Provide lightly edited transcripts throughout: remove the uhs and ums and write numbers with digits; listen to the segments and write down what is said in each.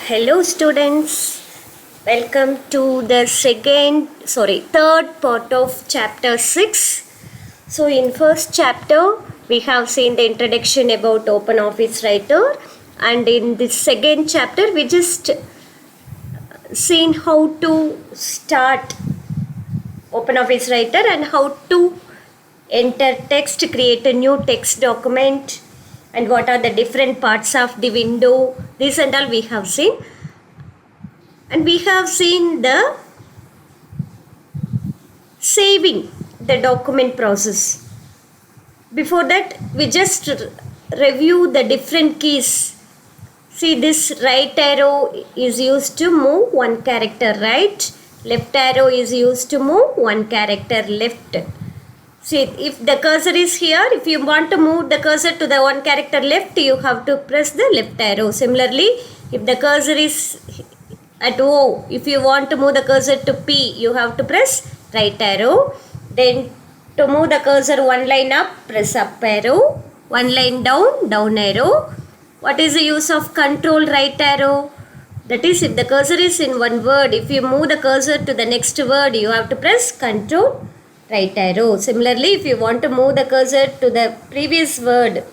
Hello students, welcome to the third part of chapter 6. So in first chapter we have seen the introduction about OpenOffice Writer, and in this second chapter we just seen how to start OpenOffice Writer and how to enter text, create a new text document, and what are the different parts of the window. This and all we have seen, and we have seen the saving the document process. Before that we just review the different keys. See, this right arrow is used to move one character right, left arrow is used to move one character left. See, if the cursor is here, if you want to move the cursor to the one character left, you have to press the left arrow. Similarly, if the cursor is at O, if you want to move the cursor to P, you have to press right arrow. Then to move the cursor one line up, press up arrow. One line down, down arrow. What is the use of control right arrow? That is, if the cursor is in one word, if you move the cursor to the next word, you have to press control right arrow. Similarly, if you want to move the cursor to the previous word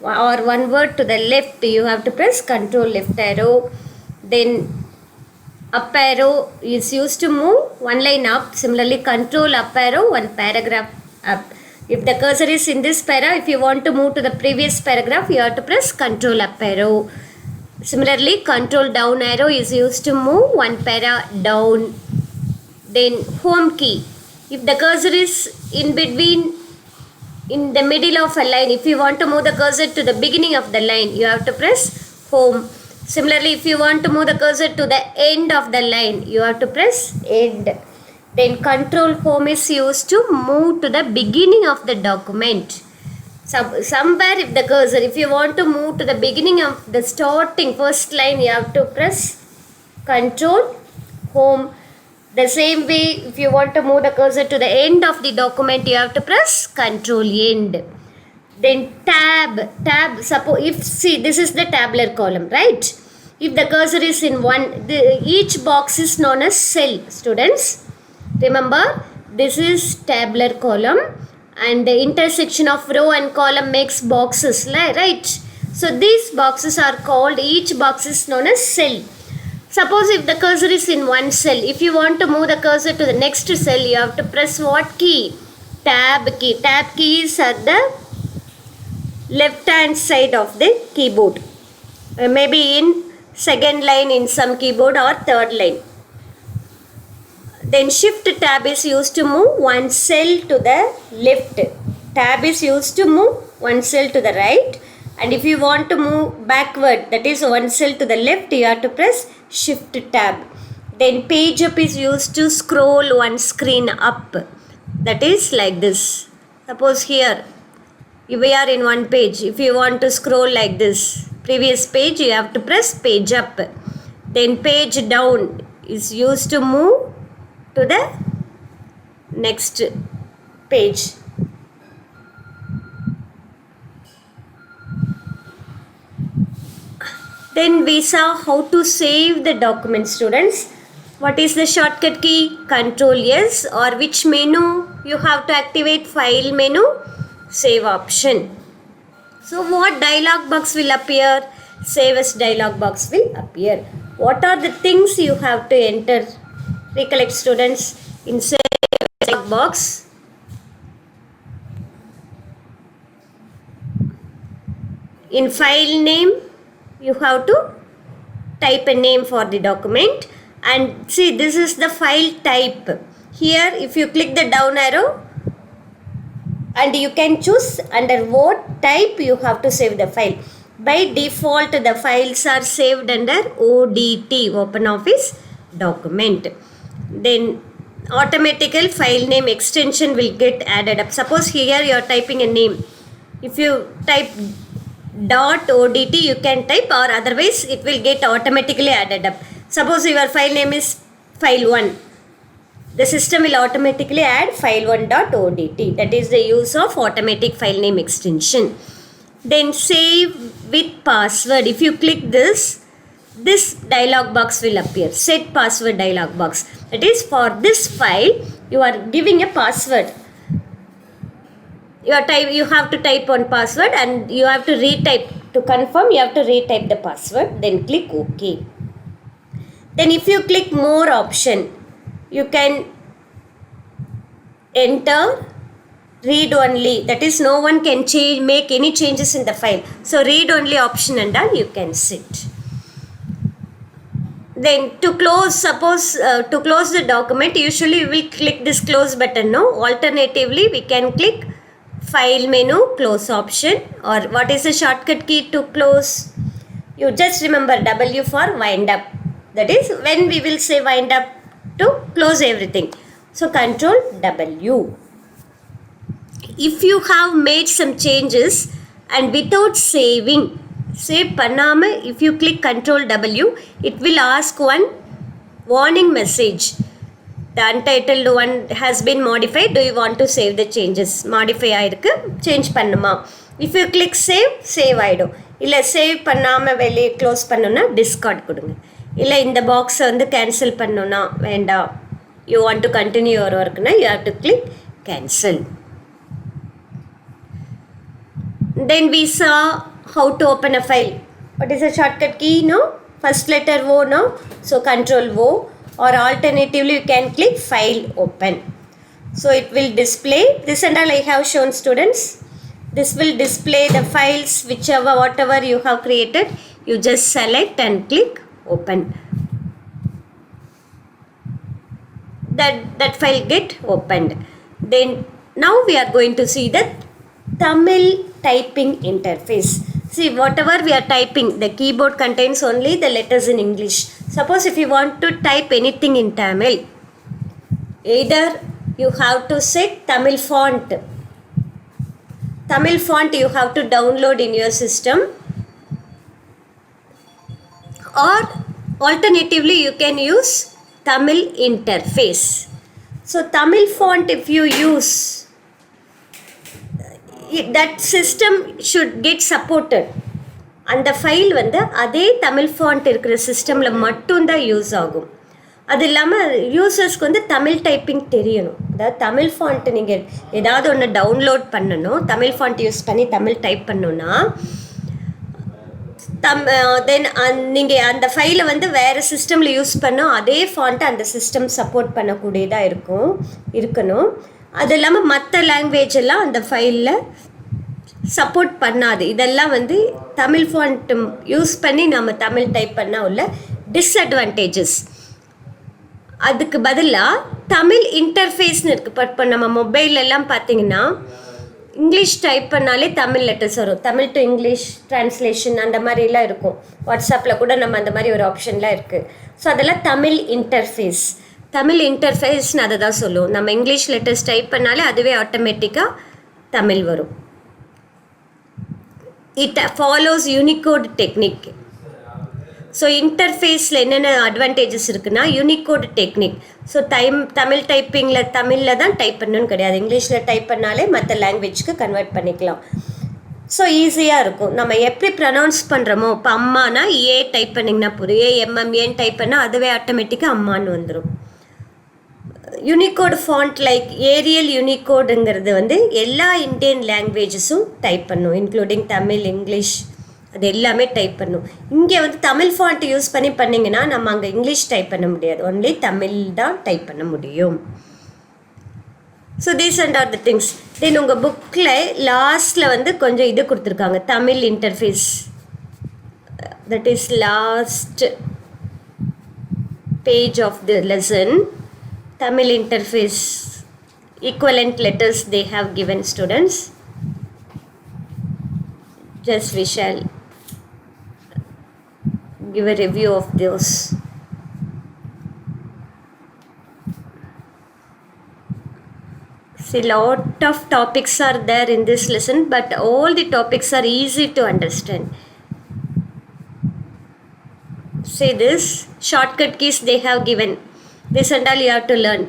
or one word to the left, you have to press control left arrow. Then up arrow is used to move one line up. Similarly, control up arrow, one paragraph up. If the cursor is in this para, if you want to move to the previous paragraph, you have to press control up arrow. Similarly, control down arrow is used to move one para down. Then home key. If the cursor is in between, in the middle of a line, if you want to move the cursor to the beginning of the line, you have to press home. Similarly, if you want to move the cursor to the end of the line, you have to press end. Then control home is used to move to the beginning of the document. Somewhere if the cursor, if you want to move to the beginning of the starting first line, you have to press control home. The same way, if you want to move the cursor to the end of the document, you have to press control end. Then tab, suppose if, see, this is the tabular column, right? If the cursor is in one, each box is known as cell, students. Remember, this is tabular column and the intersection of row and column makes boxes, right? So these boxes are called, each box is known as cell. Suppose if the cursor is in one cell, if you want to move the cursor to the next cell, you have to press what key? Tab key. Tab key is at the left hand side of the keyboard. Maybe in second line in some keyboard or third line. Then shift tab is used to move one cell to the left. Tab is used to move one cell to the right. And if you want to move backward, that is one cell to the left, you have to press shift tab. Then page up is used to scroll one screen up. That is like this. Suppose here we are in one page. If you want to scroll like this, previous page, you have to press page up. Then page down is used to move to the next page. Then we saw how to save the document, students. What is the shortcut key? Control S, or which menu you have to activate? File menu, save option. So what dialog box will appear? Save as dialog box will appear. What are the things you have to enter? Recollect, students, in save dialog box. In file name, you have to type a name for the document, and see, this is the file type. Here if you click the down arrow and you can choose under what type you have to save the file. By default the files are saved under ODT, OpenOffice document. Then automatical file name extension will get added up. Suppose here you are typing a name. If you type .odt, you can type, or otherwise it will get automatically added up. Suppose your file name is file1, the system will automatically add file1.odt. That is the use of automatic file name extension. Then save with password. If you click this, this dialog box will appear, set password dialog box. That is, for this file you are giving a password. You have to type on password and you have to retype. To confirm, you have to retype the password, then click OK. Then if you click more option, you can enter read only. That is, no one can make any changes in the file. So read only option and all you can set. Then to close, suppose to close the document, usually we will click this close button. No, alternatively we can click file menu, close option. Or what is the shortcut key to close? You just remember W for wind up. That is, when we will say wind up, to close everything. So Control W. If you have made some changes and without saving, save பண்ணாம, if you click Control W, it will ask one warning message. The untitled one has been modified. Do you want to save the changes? Modify ஆயிருக்கு, change பண்ணுமா? If you click save, save ஆயிடும். இல்லை save பண்ணாமல் வெளியே close பண்ணணுன்னா Discord கொடுங்க. இல்லை இந்த பாக்ஸை வந்து கேன்சல் பண்ணணுன்னா வேண்டாம், you want to continue your ஒர்க்னா you have to click cancel. Then we saw how to open a file. What is the shortcut key? No, first letter O. No, so Control O, or alternatively you can click File Open. So it will display this and all I have shown students. This will display the files whatever you have created. You just select and click Open. That file get opened. Then now we are going to see the Tamil typing interface. See, whatever we are typing, the keyboard contains only the letters in English. Suppose if you want to type anything in Tamil, either you have to set Tamil font. Tamil font you have to download in your system, or alternatively you can use Tamil interface. So Tamil font if you use, that system should get supported. அந்த file வந்து அதே Tamil font இருக்கிற சிஸ்டமில் மட்டும்தான் use ஆகும். அது இல்லாமல் யூசர்ஸ்க்கு வந்து தமிழ் டைப்பிங் தெரியணும். அதாவது தமிழ் ஃபாண்ட்டு நீங்கள் ஏதாவது ஒன்று டவுன்லோட் பண்ணணும், தமிழ் ஃபாண்ட் யூஸ் பண்ணி தமிழ் டைப் பண்ணணுன்னா தென் நீங்கள் அந்த ஃபைலை வந்து வேறு சிஸ்டமில் யூஸ் பண்ணோம், அதே ஃபாண்ட்டை அந்த சிஸ்டம் சப்போர்ட் பண்ணக்கூடியதாக இருக்கணும். அது இல்லாமல் மற்ற லாங்குவேஜ் எல்லாம் அந்த ஃபைலில் சப்போர்ட் பண்ணாது. இதெல்லாம் வந்து தமிழ் ஃபாண்ட் யூஸ் பண்ணி நம்ம தமிழ் டைப் பண்ணால் உள்ள டிஸ்அட்வான்டேஜஸ். அதுக்கு பதிலாக தமிழ் இன்டர்ஃபேஸ்னு இருக்குது. இப்போ நம்ம மொபைலெல்லாம் பார்த்தீங்கன்னா இங்கிலீஷ் டைப் பண்ணாலே தமிழ் லெட்டர்ஸ் வரும். தமிழ் டு இங்கிலீஷ் ட்ரான்ஸ்லேஷன் அந்த மாதிரிலாம் இருக்கும். வாட்ஸ்அப்பில் கூட நம்ம அந்த மாதிரி ஒரு ஆப்ஷன்லாம் இருக்குது. ஸோ அதெல்லாம் தமிழ் இன்டர்ஃபேஸ். தமிழ் இன்டர்ஃபேஸ்னு அதை தான் சொல்லுவோம். நம்ம இங்கிலீஷ் லெட்டர்ஸ் டைப் பண்ணாலே அதுவே ஆட்டோமேட்டிக்காக தமிழ் வரும். It follows Unicode technique. So இன்டர்ஃபேஸில் என்னென்ன அட்வான்டேஜஸ் இருக்குன்னா, யூனிகோட் டெக்னிக். ஸோ தமிழ் தமிழில் தான் டைப் பண்ணணும்னு கிடையாது. இங்கிலீஷில் டைப் பண்ணாலே மற்ற லாங்குவேஜ்க்கு கன்வெர்ட் பண்ணிக்கலாம். ஸோ ஈஸியாக இருக்கும். நம்ம எப்படி ப்ரனவுன்ஸ் பண்ணுறோமோ, இப்போ அம்மானா ஏ டைப் பண்ணிங்கன்னா புரியும், ஏஎம்எம்ஏன்னு டைப் பண்ணால் அதுவே ஆட்டோமேட்டிக்காக அம்மான்னு வந்துடும். யூனிகோட் ஃபாண்ட் லைக் ஏரியல் யூனிகோடுங்கிறது வந்து எல்லா இந்தியன் லாங்குவேஜஸும் டைப் பண்ணும், இன்க்ளூடிங் தமிழ், இங்கிலீஷ், அது எல்லாமே டைப் பண்ணும். இங்கே வந்து தமிழ் ஃபாண்ட் யூஸ் பண்ணி பண்ணிங்கன்னா நம்ம அங்கே இங்கிலீஷ் டைப் பண்ண முடியாது, ஒன்லி தமிழ் தான் டைப் பண்ண முடியும். So these and are the things. Then உங்கள் புக்கில் லாஸ்ட்டில் வந்து கொஞ்சம் இது கொடுத்துருக்காங்க, தமிழ் interface. That is last page of the lesson. Tamil interface equivalent letters they have given students. Just we shall give a review of those. See, lot of topics are there in this lesson, but all the topics are easy to understand. See this shortcut keys they have given. This and all you have to learn.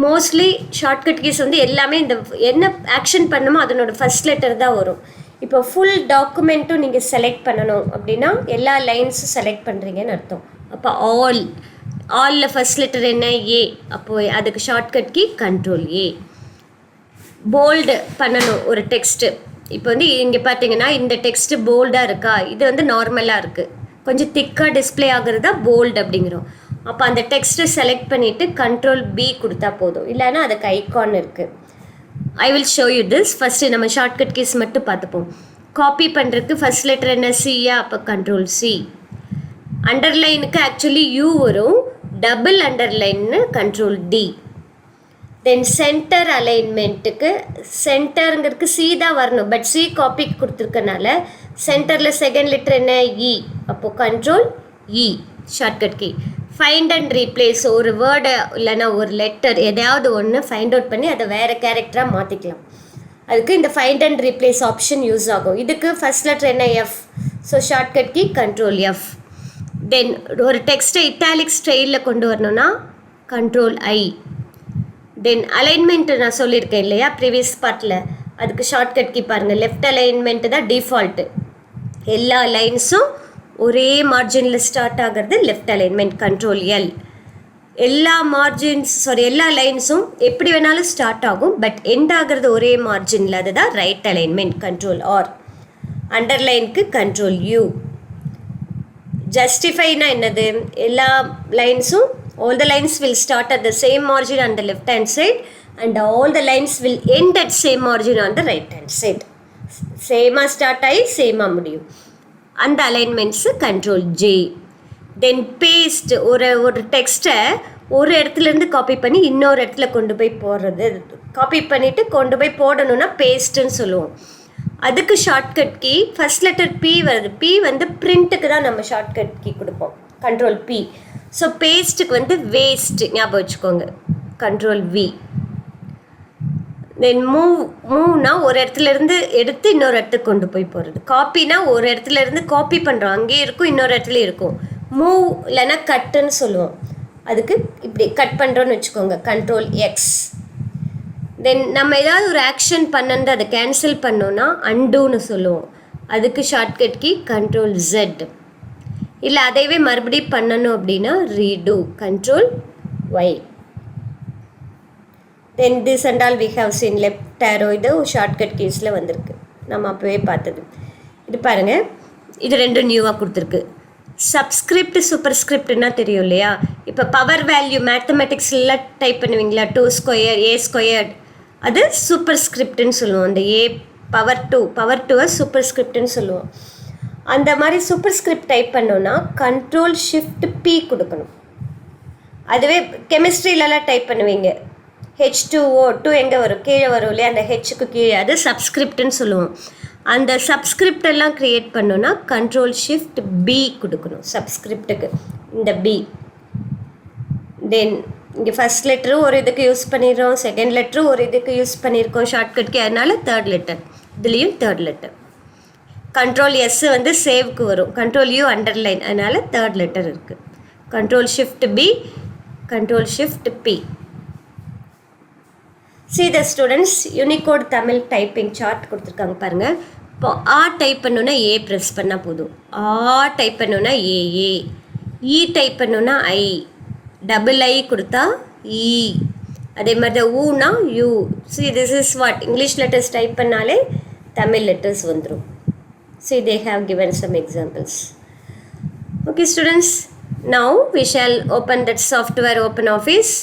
Mostly shortcut keys வந்து எல்லாமே இந்த என்ன action பண்ணுமோ அதனோட first letter தான் வரும். இப்போ full டாக்குமெண்ட்டும் நீங்கள் செலக்ட் பண்ணணும் அப்படின்னா எல்லா லைன்ஸும் செலக்ட் பண்ணுறீங்கன்னு அர்த்தம். அப்போ ஆலில் ஃபர்ஸ்ட் லெட்டர் என்ன? ஏ. அப்போது அதுக்கு shortcut key control A. Bold பண்ணணும் ஒரு டெக்ஸ்ட்டு. இப்போ வந்து இங்கே பார்த்தீங்கன்னா இந்த டெக்ஸ்ட்டு போல்டாக இருக்கா, இது வந்து நார்மலாக இருக்குது, கொஞ்சம் திக்காக டிஸ்பிளே ஆகுறதா போல்டு அப்படிங்கிறோம். அப்போ அந்த டெக்ஸ்ட்டை செலக்ட் பண்ணிவிட்டு கண்ட்ரோல் பி கொடுத்தா போதும், இல்லைன்னா அதுக்கு ஐகான் இருக்குது. I will show you this. First நம்ம ஷார்ட்கட் கீஸ் மட்டும் பார்த்துப்போம். காப்பி பண்ணுறதுக்கு ஃபஸ்ட் லெட்டர் என்ன? சியா, அப்போ கண்ட்ரோல் சி. அண்டர்லைனுக்கு ஆக்சுவலி யூ வரும், டபுள் அண்டர்லைன்னு கண்ட்ரோல் டி. தென் சென்டர் அலைன்மெண்ட்டுக்கு சென்டருங்கிறதுக்கு சி தான் வரணும், பட் சி காப்பிக்கு கொடுத்துருக்கனால சென்டரில் செகண்ட் லெட்டர் என்ன? இ, அப்போது control E shortcut key. Find and replace, ஒரு வேர்டை இல்லைன்னா ஒரு லெட்டர் எதையாவது ஒன்று ஃபைண்ட் அவுட் பண்ணி அதை வேறு கேரக்டராக மாற்றிக்கலாம். அதுக்கு இந்த find and replace option use ஆகும். இதுக்கு ஃபர்ஸ்ட் லெட்டர் என்ன? F. So shortcut key control F. Then ஒரு டெக்ஸ்ட்டை இட்டாலிக் ஸ்டைலில் கொண்டு வரணும்னா கண்ட்ரோல் ஐ. தென் அலைன்மெண்ட்டு நான் சொல்லியிருக்கேன் இல்லையா ப்ரீவியஸ் பார்ட்டில், அதுக்கு ஷார்ட்கட் கீ பாருங்கள், லெஃப்ட் அலைன்மெண்ட்டு தான் டிஃபால்ட்டு. எல்லா லைன்ஸும் ஒரே மார்ஜினில் ஸ்டார்ட் ஆகிறது லெஃப்ட் அலைன்மெண்ட் கண்ட்ரோல் எல். எல்லா லைன்ஸும் எப்படி வேணாலும் ஸ்டார்ட் ஆகும், பட் எண்ட் ஆகிறது ஒரே மார்ஜினில், அதுதான் ரைட் அலைன்மெண்ட் கண்ட்ரோல் ஆர். அண்டர்லைனுக்கு கண்ட்ரோல் யூ. ஜஸ்டிஃபைனா என்னது? எல்லா லைன்ஸும் all the lines will start at the same margin on the left hand side and all the lines will end at same margin on the right hand side. சேமாக start ஆகி சேமாக முடியும். அந்த alignments control J. தென் paste, ஒரு டெக்ஸ்ட்டை ஒரு இடத்துலேருந்து copy பண்ணி இன்னொரு இடத்துல கொண்டு போய் போடுறது. காப்பி பண்ணிவிட்டு கொண்டு போய் போடணுன்னா பேஸ்ட்டுன்னு சொல்லுவோம். அதுக்கு shortcut key first letter P வருது. பி வந்து பிரிண்ட்டுக்கு தான் நம்ம ஷார்ட்கட் கீ கொடுப்போம், கண்ட்ரோல் பி. ஸோ பேஸ்ட்டுக்கு வந்து வேஸ்ட் ஞாபகம் வச்சுக்கோங்க, கண்ட்ரோல் வி. தென் மூவ்னா ஒரு இடத்துலேருந்து எடுத்து இன்னொரு இடத்துக்கு கொண்டு போய் போகிறது. காப்பினா ஒரு இடத்துலேருந்து காப்பி பண்ணுறோம், அங்கேயே இருக்கும், இன்னொரு இடத்துல இருக்கும். மூவ் இல்லைன்னா கட்டுன்னு சொல்லுவோம். அதுக்கு இப்படி கட் பண்ணுறோன்னு வச்சுக்கோங்க, கண்ட்ரோல் எக்ஸ். தென் நம்ம ஏதாவது ஒரு ஆக்ஷன் பண்ணது அதை கேன்சல் பண்ணோன்னா அண்டூன்னு சொல்லுவோம். அதுக்கு ஷார்ட்கட் கீ கண்ட்ரோல் ஜெட். இல்லை அதைவே மறுபடியும் பண்ணணும் அப்படின்னா redo, control Y. Then this and all we have seen left arrow, இது ஷார்ட்கட் கீஸில் வந்திருக்கு, நம்ம அப்போவே பார்த்தது. இது பாருங்கள், இது ரெண்டும் நியூவாக கொடுத்துருக்கு. சப்ஸ்கிரிப்ட் சூப்பர் ஸ்கிரிப்ட்னா தெரியும் இல்லையா? இப்போ பவர் வேல்யூ மேத்தமெட்டிக்ஸில் டைப் பண்ணுவீங்களா, 2 ஸ்கொயர் ஏ ஸ்கொயர்ட், அது சூப்பர் ஸ்கிரிப்ட்னு சொல்லுவோம். அந்த ஏ பவர் டூவை சூப்பர் ஸ்கிரிப்ட்னு சொல்லுவோம். அந்த மாதிரி சூப்பர் ஸ்கிரிப்ட் டைப் பண்ணோன்னா கண்ட்ரோல் ஷிஃப்ட் பி கொடுக்கணும். அதுவே கெமிஸ்ட்ரியிலலாம் டைப் பண்ணுவீங்க, H2O2 எங்கே வரும்? கீழே வரும் இல்லையா, அந்த ஹெச்சுக்கு கீழே, அது சப்ஸ்கிரிப்ட்னு சொல்லுவோம். அந்த சப்ஸ்கிரிப்ட் எல்லாம் க்ரியேட் பண்ணோன்னா கண்ட்ரோல் ஷிஃப்ட் பி கொடுக்கணும் சப்ஸ்கிரிப்டுக்கு, இந்த பி. தென் இங்கே ஃபர்ஸ்ட் லெட்டரும் ஒரு இதுக்கு யூஸ் பண்ணிடுறோம், செகண்ட் லெட்டரும் ஒரு இதுக்கு யூஸ் பண்ணியிருக்கோம் ஷார்ட்கட்க்கு, அதனால தேர்ட் லெட்டர், இதுலேயும் தேர்ட் லெட்டர். கண்ட்ரோல் எஸ் வந்து சேவ்க்கு வரும், கண்ட்ரோல் யூ அண்டர்லைன், அதனால் தேர்ட் லெட்டர் இருக்குது. Control shift P, control shift P. See the students, Unicode Tamil typing chart கொடுத்துருக்காங்க பாருங்கள். இப்போ ஆ டைப் பண்ணோன்னா ஏ ப்ரெஸ் பண்ணால் போதும், ஆ டைப் பண்ணோன்னா ஏஏ, இ டைப் பண்ணோன்னா ஐ, டபுள் ஐ கொடுத்தா இ, அதே மாதிரி தான் ஊனா U. See this is what English letters type பண்ணாலே தமிழ் லெட்டர்ஸ் வந்துடும். See they have given some examples. Okay students, now we shall open that software OpenOffice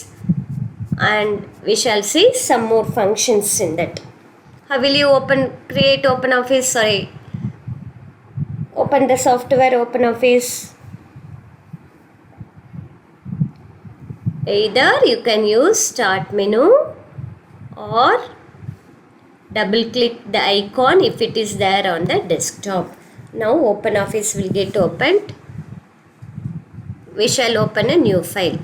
and we shall see some more functions in that. How will you create OpenOffice? Open the software OpenOffice. Either you can use start menu or double click the icon if it is there on the desktop. Now OpenOffice will get opened. We shall open a new file.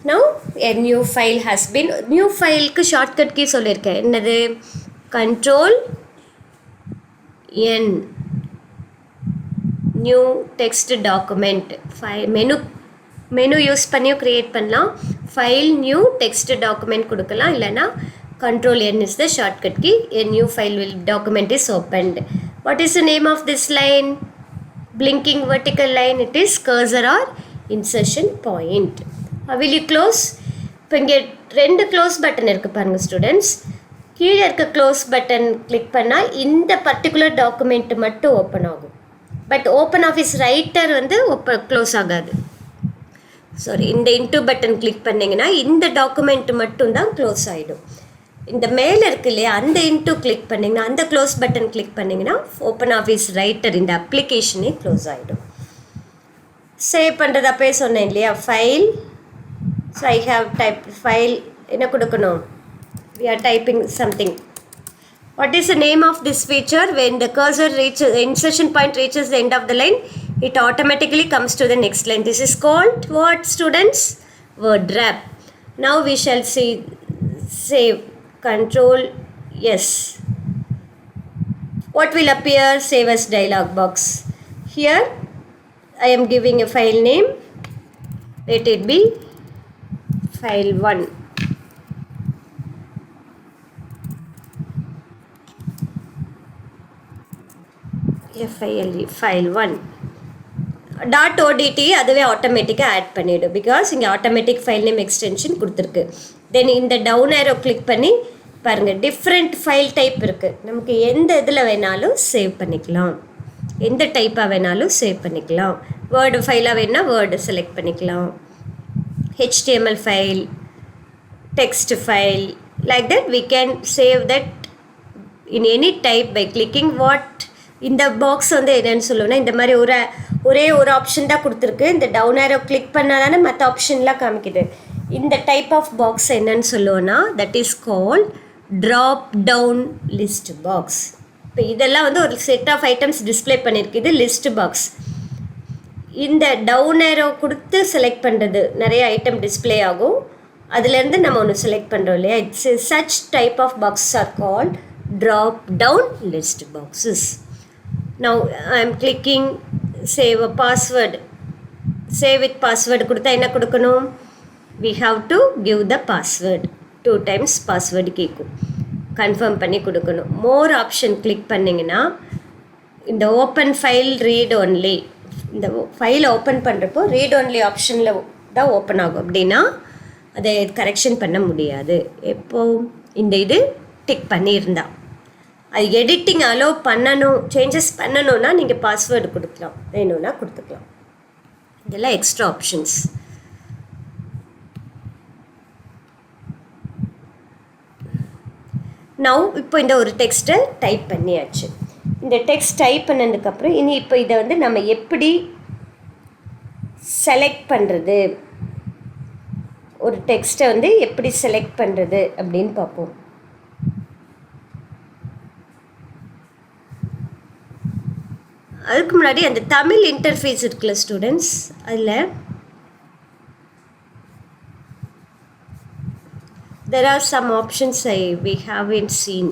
Now a new file has been, new file ku shortcut key சொல்லிருக்கேன், என்னது? Control N, new text document, file menu menu use பண்ணியும் create பண்ணலாம். File new text document கொடுக்கலாம், இல்லைனா Control N is the shortcut key. A new file document is opened. What is the name of this line? Blinking vertical line. It is cursor or insertion point. How will you close? இப்போ இங்கே 2 close button இருக்குது பாருங்கள் students. கீழே இருக்க close button click பண்ணால் இந்த particular document மட்டும் open ஆகும். பட் ஓப்பன் ஆஃபீஸ் ரைட்டர் வந்து க்ளோஸ் ஆகாது. சாரி, இந்த இன்டூ பட்டன் கிளிக் பண்ணிங்கன்னா இந்த டாக்குமெண்ட் மட்டும்தான் க்ளோஸ் ஆகிடும். இந்த மேலே இருக்கு இல்லையா, அந்த இன்டூ கிளிக் பண்ணிங்கன்னா, அந்த க்ளோஸ் பட்டன் கிளிக் பண்ணிங்கன்னா ஓப்பன் ஆஃபீஸ் ரைட்டர் இந்த அப்ளிகேஷனே க்ளோஸ் ஆகிடும். சேவ் பண்ணுறது அப்போயே சொன்னேன் இல்லையா, file. So I have type file. என்ன கொடுக்கணும்? we are typing something. What is the name of this feature? When the cursor reaches, insertion point reaches the end of the line, it automatically comes to the next line. This is called what, students? Word wrap. Now we shall see. Save. Control yes. What will appear? Save as dialog box. Here I am giving a file name. Let it be file 1. file 1. .odt அதுவே ஆட்டோமேட்டிக்காக add பண்ணிவிடும். Because இங்கே automatic file name extension கொடுத்துருக்கு. தென் இந்த down arrow click பண்ணி பாருங்கள், different file type இருக்குது. நமக்கு எந்த இதில் வேணாலும் சேவ் பண்ணிக்கலாம், எந்த டைப்பாக வேணாலும் சேவ் பண்ணிக்கலாம். வேர்டு ஃபைலாக வேணால் வேர்டு செலக்ட் பண்ணிக்கலாம், HTML file, text file, like that we can save that in any type by clicking what. இந்த பாக்ஸ் வந்து என்னென்னு சொல்லுவோன்னா, இந்த மாதிரி ஒரே ஒரு ஆப்ஷன் தான் கொடுத்துருக்கு. இந்த டவுன் ஏரோ கிளிக் பண்ணால் தானே மற்ற ஆப்ஷன்லாம் காமிக்குது. இந்த டைப் ஆஃப் பாக்ஸ் என்னன்னு சொல்லுவோன்னா, that is called drop down list box. இப்போ இதெல்லாம் வந்து ஒரு செட் ஆஃப் ஐட்டம்ஸ் டிஸ்பிளே பண்ணியிருக்கு. இது லிஸ்ட் பாக்ஸ். இந்த டவுன் ஏரோ கொடுத்து செலக்ட் பண்ணுறது, நிறைய ஐட்டம் டிஸ்பிளே ஆகும். அதுலேருந்து நம்ம ஒன்று செலக்ட் பண்ணுறோம் இல்லையா, it's such type of boxes are called drop down list boxes. Now I am clicking save a password. Save with password கொடுத்தா என்ன கொடுக்கணும்? We have to give the password. 2 times password கேட்கும். கன்ஃபார்ம் பண்ணி கொடுக்கணும். மோர் option click பண்ணிங்கன்னா இந்த open file read only, இந்த ஃபைலை ஓப்பன் பண்ணுறப்போ ரீட் ஒன்லி ஆப்ஷனில் தான் ஓப்பன் ஆகும். அப்படின்னா அதை கரெக்ஷன் பண்ண முடியாது. எப்போ இந்த இது டிக் பண்ணியிருந்தா, அது எடிட்டிங் அலோவ் பண்ணணும், சேஞ்சஸ் பண்ணணுன்னா நீங்கள் பாஸ்வேர்டு கொடுக்கலாம், வேணும்னா கொடுத்துக்கலாம். இதெல்லாம் எக்ஸ்ட்ரா ஆப்ஷன்ஸ். நவ் இப்போ இந்த ஒரு டெக்ஸ்ட்டை டைப் பண்ணியாச்சு. இந்த டெக்ஸ்ட் டைப் பண்ணதுக்கப்புறம் இனி இப்போ இதை வந்து நம்ம எப்படி செலக்ட் பண்ணுறது, ஒரு டெக்ஸ்ட்டை வந்து எப்படி செலக்ட் பண்ணுறது அப்படின்னு பார்ப்போம். அதுக்கு முன்னாடி அந்த தமிழ் இன்டர்ஃபேஸ் இருக்குல்ல ஸ்டூடெண்ட்ஸ், அதில் there are some options we haven't seen.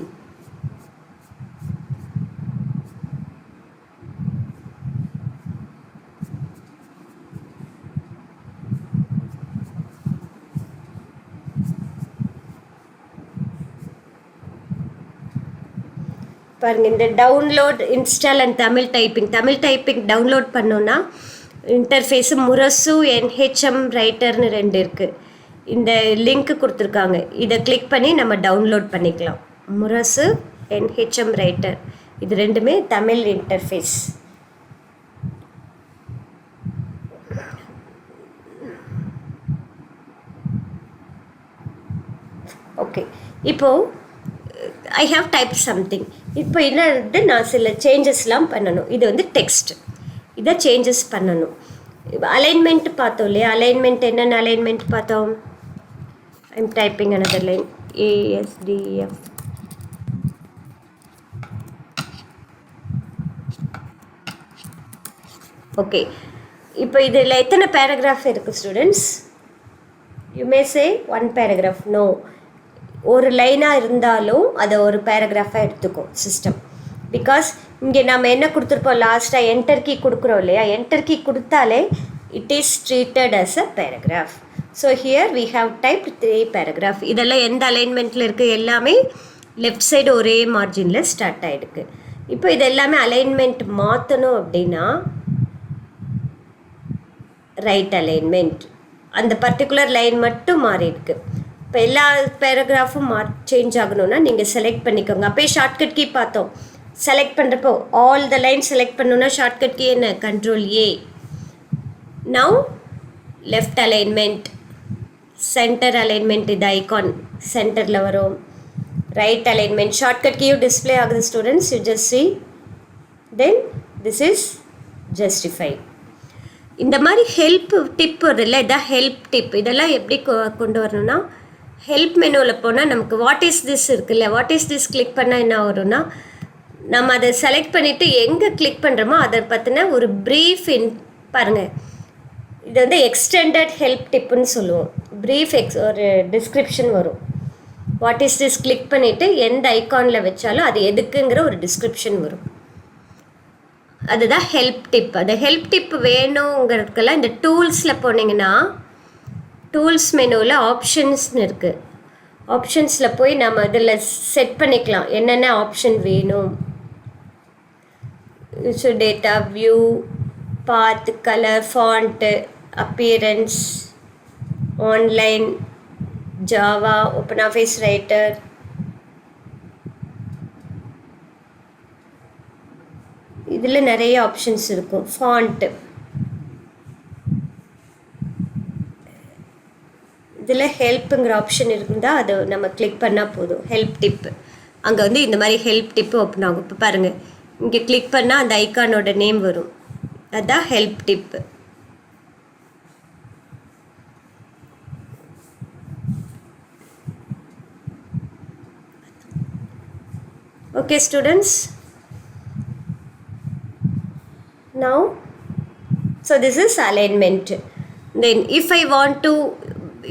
பாருங்கள், இந்த download install and Tamil typing download பண்ணோன்னா இன்டர்ஃபேஸு முரசு NHM ரைட்டர்னு 2 இருக்குது. இந்த லிங்க்கு கொடுத்துருக்காங்க, இதை கிளிக் பண்ணி நம்ம டவுன்லோட் பண்ணிக்கலாம். முரசு NHM ரைட்டர், இது 2மே தமிழ் இன்டர்ஃபேஸ். ஓகே, இப்போது ஐ ஹாவ் டைப் சம்திங். இப்போ என்ன வந்து நான் சில சேஞ்சஸ்லாம் பண்ணணும். இது வந்து டெக்ஸ்ட், இதை சேஞ்சஸ் பண்ணணும். அலைன்மெண்ட் பார்த்தோம் இல்லையா, அலைன்மெண்ட் என்னென்ன அலைன்மெண்ட் பார்த்தோம். I am typing another line ASDF. Okay, இப்போ இதில் எத்தனை பேராகிராஃப் இருக்குது students? You may say 1 paragraph. No, ஒரு லைனாக இருந்தாலும் அதை ஒரு பேராகிராஃபாக எடுத்துக்கும் சிஸ்டம். பிகாஸ் இங்கே நம்ம என்ன கொடுத்துருப்போம், லாஸ்ட்டாக என்டர் கீ கொடுக்குறோம் இல்லையா, என்டர் கீ கொடுத்தாலே it is treated as a paragraph. So here we have typed 3 paragraph. இதெல்லாம் எந்த அலைன்மெண்ட்டில் இருக்குது, எல்லாமே லெஃப்ட் சைடு ஒரே மார்ஜினில் ஸ்டார்ட் ஆகிடுக்கு. இப்போ இது எல்லாமே அலைன்மெண்ட் மாற்றணும் அப்படின்னா ரைட் அலைன்மெண்ட், அந்த பர்டிகுலர் லைன் மட்டும் மாறி இருக்கு. இப்போ எல்லா பேராகிராஃபும் சேஞ்ச் ஆகணும்னா நீங்கள் செலக்ட் பண்ணிக்கோங்க. அப்போயே ஷார்ட்கட் கீ பார்த்தோம். செலக்ட் பண்ணுறப்போ ஆல் த லைன் செலக்ட் பண்ணணுன்னா ஷார்ட்கட் கீ என்ன, கண்ட்ரோல் ஏ. Now left alignment, centre alignment, இது ஐகான் சென்டரில் வரும். ரைட் அலைன்மெண்ட், ஷார்ட்கட் கீயும் டிஸ்பிளே ஆகுது students, you just C. Then this is justify. இந்த மாதிரி ஹெல்ப் டிப் வருது இல்லை, இதான் ஹெல்ப் டிப். இதெல்லாம் எப்படி கொண்டு வரணும்னா, ஹெல்ப் மெனுவில் போனால் நமக்கு வாட் இஸ் திஸ் இருக்குல்ல, வாட் இஸ் திஸ் கிளிக் பண்ணால் என்ன வரும்னா, நம்ம அதை செலக்ட் பண்ணிவிட்டு எங்கே கிளிக் பண்ணுறோமோ அதை பற்றின ஒரு ப்ரீஃப் பாருங்கள். இது வந்து எக்ஸ்டெண்டட் ஹெல்ப் டிப்புன்னு சொல்லுவோம். ப்ரீஃப் ஒரு டிஸ்கிரிப்ஷன் வரும். வாட் இஸ் திஸ் கிளிக் பண்ணிவிட்டு எந்த ஐகானில் வச்சாலும் அது எதுக்குங்கிற ஒரு டிஸ்கிரிப்ஷன் வரும். அதுதான் ஹெல்ப் டிப். அந்த ஹெல்ப் டிப் வேணுங்கிறதுக்கெல்லாம் இந்த டூல்ஸில் போனீங்கன்னா டூல்ஸ் மெனுவில் ஆப்ஷன்ஸ்னு இருக்குது. ஆப்ஷன்ஸில் போய் நம்ம இதில் செட் பண்ணிக்கலாம் என்னென்ன ஆப்ஷன் வேணும். Data, view, path, colour, font, appearance, online, Java, open office Writer, இதில் நிறைய ஆப்ஷன்ஸ் இருக்கும். ஃபாண்ட்டு, இதில் ஹெல்ப்புங்கிற ஆப்ஷன் இருந்தால் அது நம்ம கிளிக் பண்ணால் போதும். ஹெல்ப் டிப்பு, அங்கே வந்து இந்த மாதிரி ஹெல்ப் டிப்பு ஓப்பன் ஆகும். இப்போ பாருங்கள், இங்கே கிளிக் பண்ணால் அந்த ஐக்கானோட நேம் வரும். அதுதான் help tip. Okay students, now so this is alignment. Then if I want to,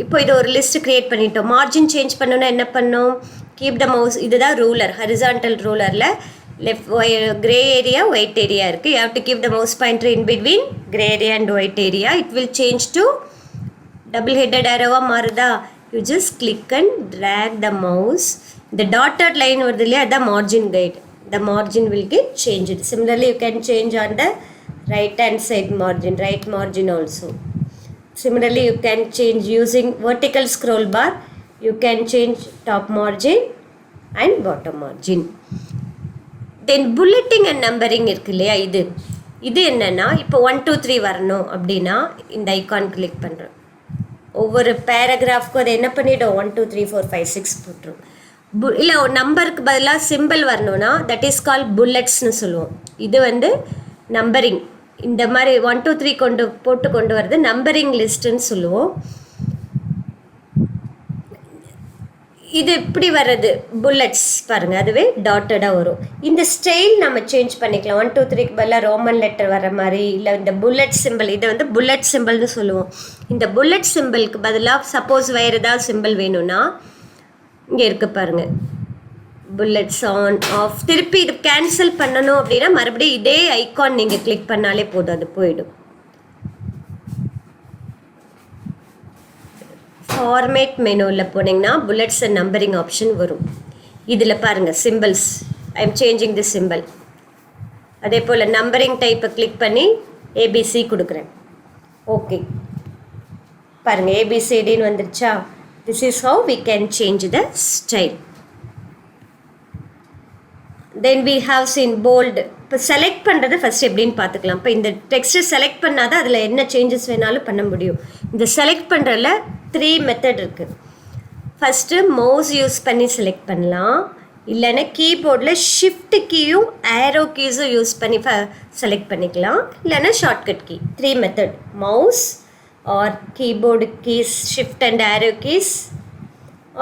இப்போ இது ஒரு லிஸ்ட் கிரியேட் பண்ணிட்டோம். மார்ஜின் சேஞ்ச் பண்ணணும்னா என்ன பண்ணோம், கீப் த மவுஸ், இதுதான் ரூலர், ஹரிசான்டல் ரூலரில் left grey area white area இருக்குது. You have to keep the mouse pointer in between grey area and white area. It will change to double headed ஏரோவாக மாறுதா. You just click and drag the mouse. இந்த dotted line வருது இல்லையா, அதுதான் margin guide. The margin will get changed. Similarly, you can change on the right hand side margin, right margin also. Similarly, you can change using vertical scroll bar. You can change top margin and bottom margin. Then bulleting and numbering இருக்கு இல்லையா, இது என்னன்னா, இப்போ 1 2 3 வரணும் அப்படின்னா இந்த icon click பண்ணுறோம். ஒவ்வொரு பேராகிராஃப்க்கும் அதை என்ன பண்ணிவிடும், 1 2 3 4 5 6 போட்டுரும். இல்லை நம்பருக்கு பதிலாக சிம்பிள் வரணும்னா தட் இஸ் கால் புல்லட்ஸ்னு சொல்லுவோம். இது வந்து நம்பரிங். இந்த மாதிரி 1 2 3 கொண்டு வர்றது நம்பரிங் லிஸ்ட்டுன்னு சொல்லுவோம். இது எப்படி வர்றது, புல்லட்ஸ் பாருங்கள், அதுவே டாட்டடாக வரும். இந்த ஸ்டைல் நம்ம சேஞ்ச் பண்ணிக்கலாம். 1 2 3க்கு பதிலாக ரோமன் லெட்டர் வர மாதிரி, இல்லை இந்த புல்லட் சிம்பிள், இதை வந்து புல்லட் சிம்பிள்னு சொல்லுவோம். இந்த புல்லட் சிம்பிளுக்கு பதிலாக சப்போஸ் வேறு ஏதாவது சிம்பிள் வேணும்னா இங்கே இருக்க பாருங்கள், புல்லட்ஸ் ஆன் ஆஃப். திருப்பி இது கேன்சல் பண்ணணும் அப்படின்னா மறுபடியும் இதே ஐகான் நீங்கள் கிளிக் பண்ணாலே போதும், அது போயிடும். ஃபார்மேட் மெனுவில் போனீங்கன்னா புல்லட்ஸ் அண்ட் நம்பரிங் ஆப்ஷன் வரும். இதில் பாருங்கள் symbols, I am changing the simple. அதே போல் நம்பரிங் டைப்பை கிளிக் பண்ணி ஏபிசி கொடுக்குறேன். ஓகே பாருங்கள், ஏபிசிடின்னு வந்துருச்சா. This is how we can change the style. Then we have seen bold. இப்போ செலக்ட் பண்ணுறது ஃபஸ்ட் எப்படின்னு பார்த்துக்கலாம். இப்போ இந்த டெக்ஸ்ட்டை செலக்ட் பண்ணால் தான் அதில் என்ன சேஞ்சஸ் வேணாலும் பண்ண முடியும். இந்த செலக்ட் பண்ணுறதுல 3 மெத்தட் இருக்குது. ஃபஸ்ட்டு மவுஸ் யூஸ் பண்ணி செலக்ட் பண்ணலாம், இல்லைன்னா கீபோர்டில் ஷிஃப்ட் கீயும் ஏரோ கீஸும் யூஸ் பண்ணி செலக்ட் பண்ணிக்கலாம், இல்லைன்னா shortcut key. 3 method, mouse or keyboard keys, shift and arrow keys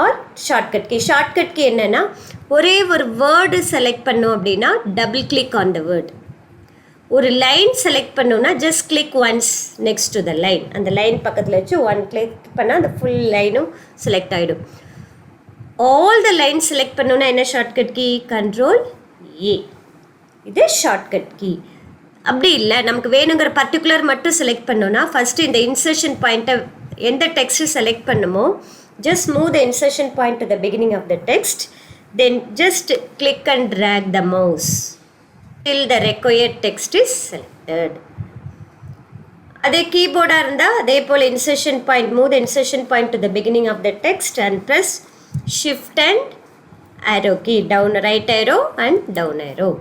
or shortcut key. Shortcut key என்னன்னா, ஒரே ஒரு வேர்டு செலக்ட் பண்ணோம் அப்படின்னா double click on the word. ஒரு லைன் செலக்ட் பண்ணோன்னா just click once next to the line. அந்த line பக்கத்தில் வச்சு 1 கிளிக் பண்ணால் அந்த ஃபுல் லைனும் செலக்ட் ஆகிடும். ஆல் த லைன் செலக்ட் பண்ணோன்னா என்ன ஷார்ட்கட் கீ, கண்ட்ரோல் ஏ. இது ஷார்ட்கட் கீ. அப்படி இல்லை, நமக்கு வேணுங்கிற பர்டிகுலர் மட்டும் செலக்ட் பண்ணோன்னா ஃபஸ்ட்டு இந்த இன்சர்ஷன் பாயிண்ட்டை எந்த டெக்ஸ்ட்டு செலக்ட் பண்ணுமோ just move the insertion point to the beginning of the text, then just click and drag the mouse till the required text is selected. அதே கீபோர்டாக இருந்தால் அதே போல் insertion point, move the insertion point to the beginning of the text and press shift and arrow key, down right arrow and down arrow.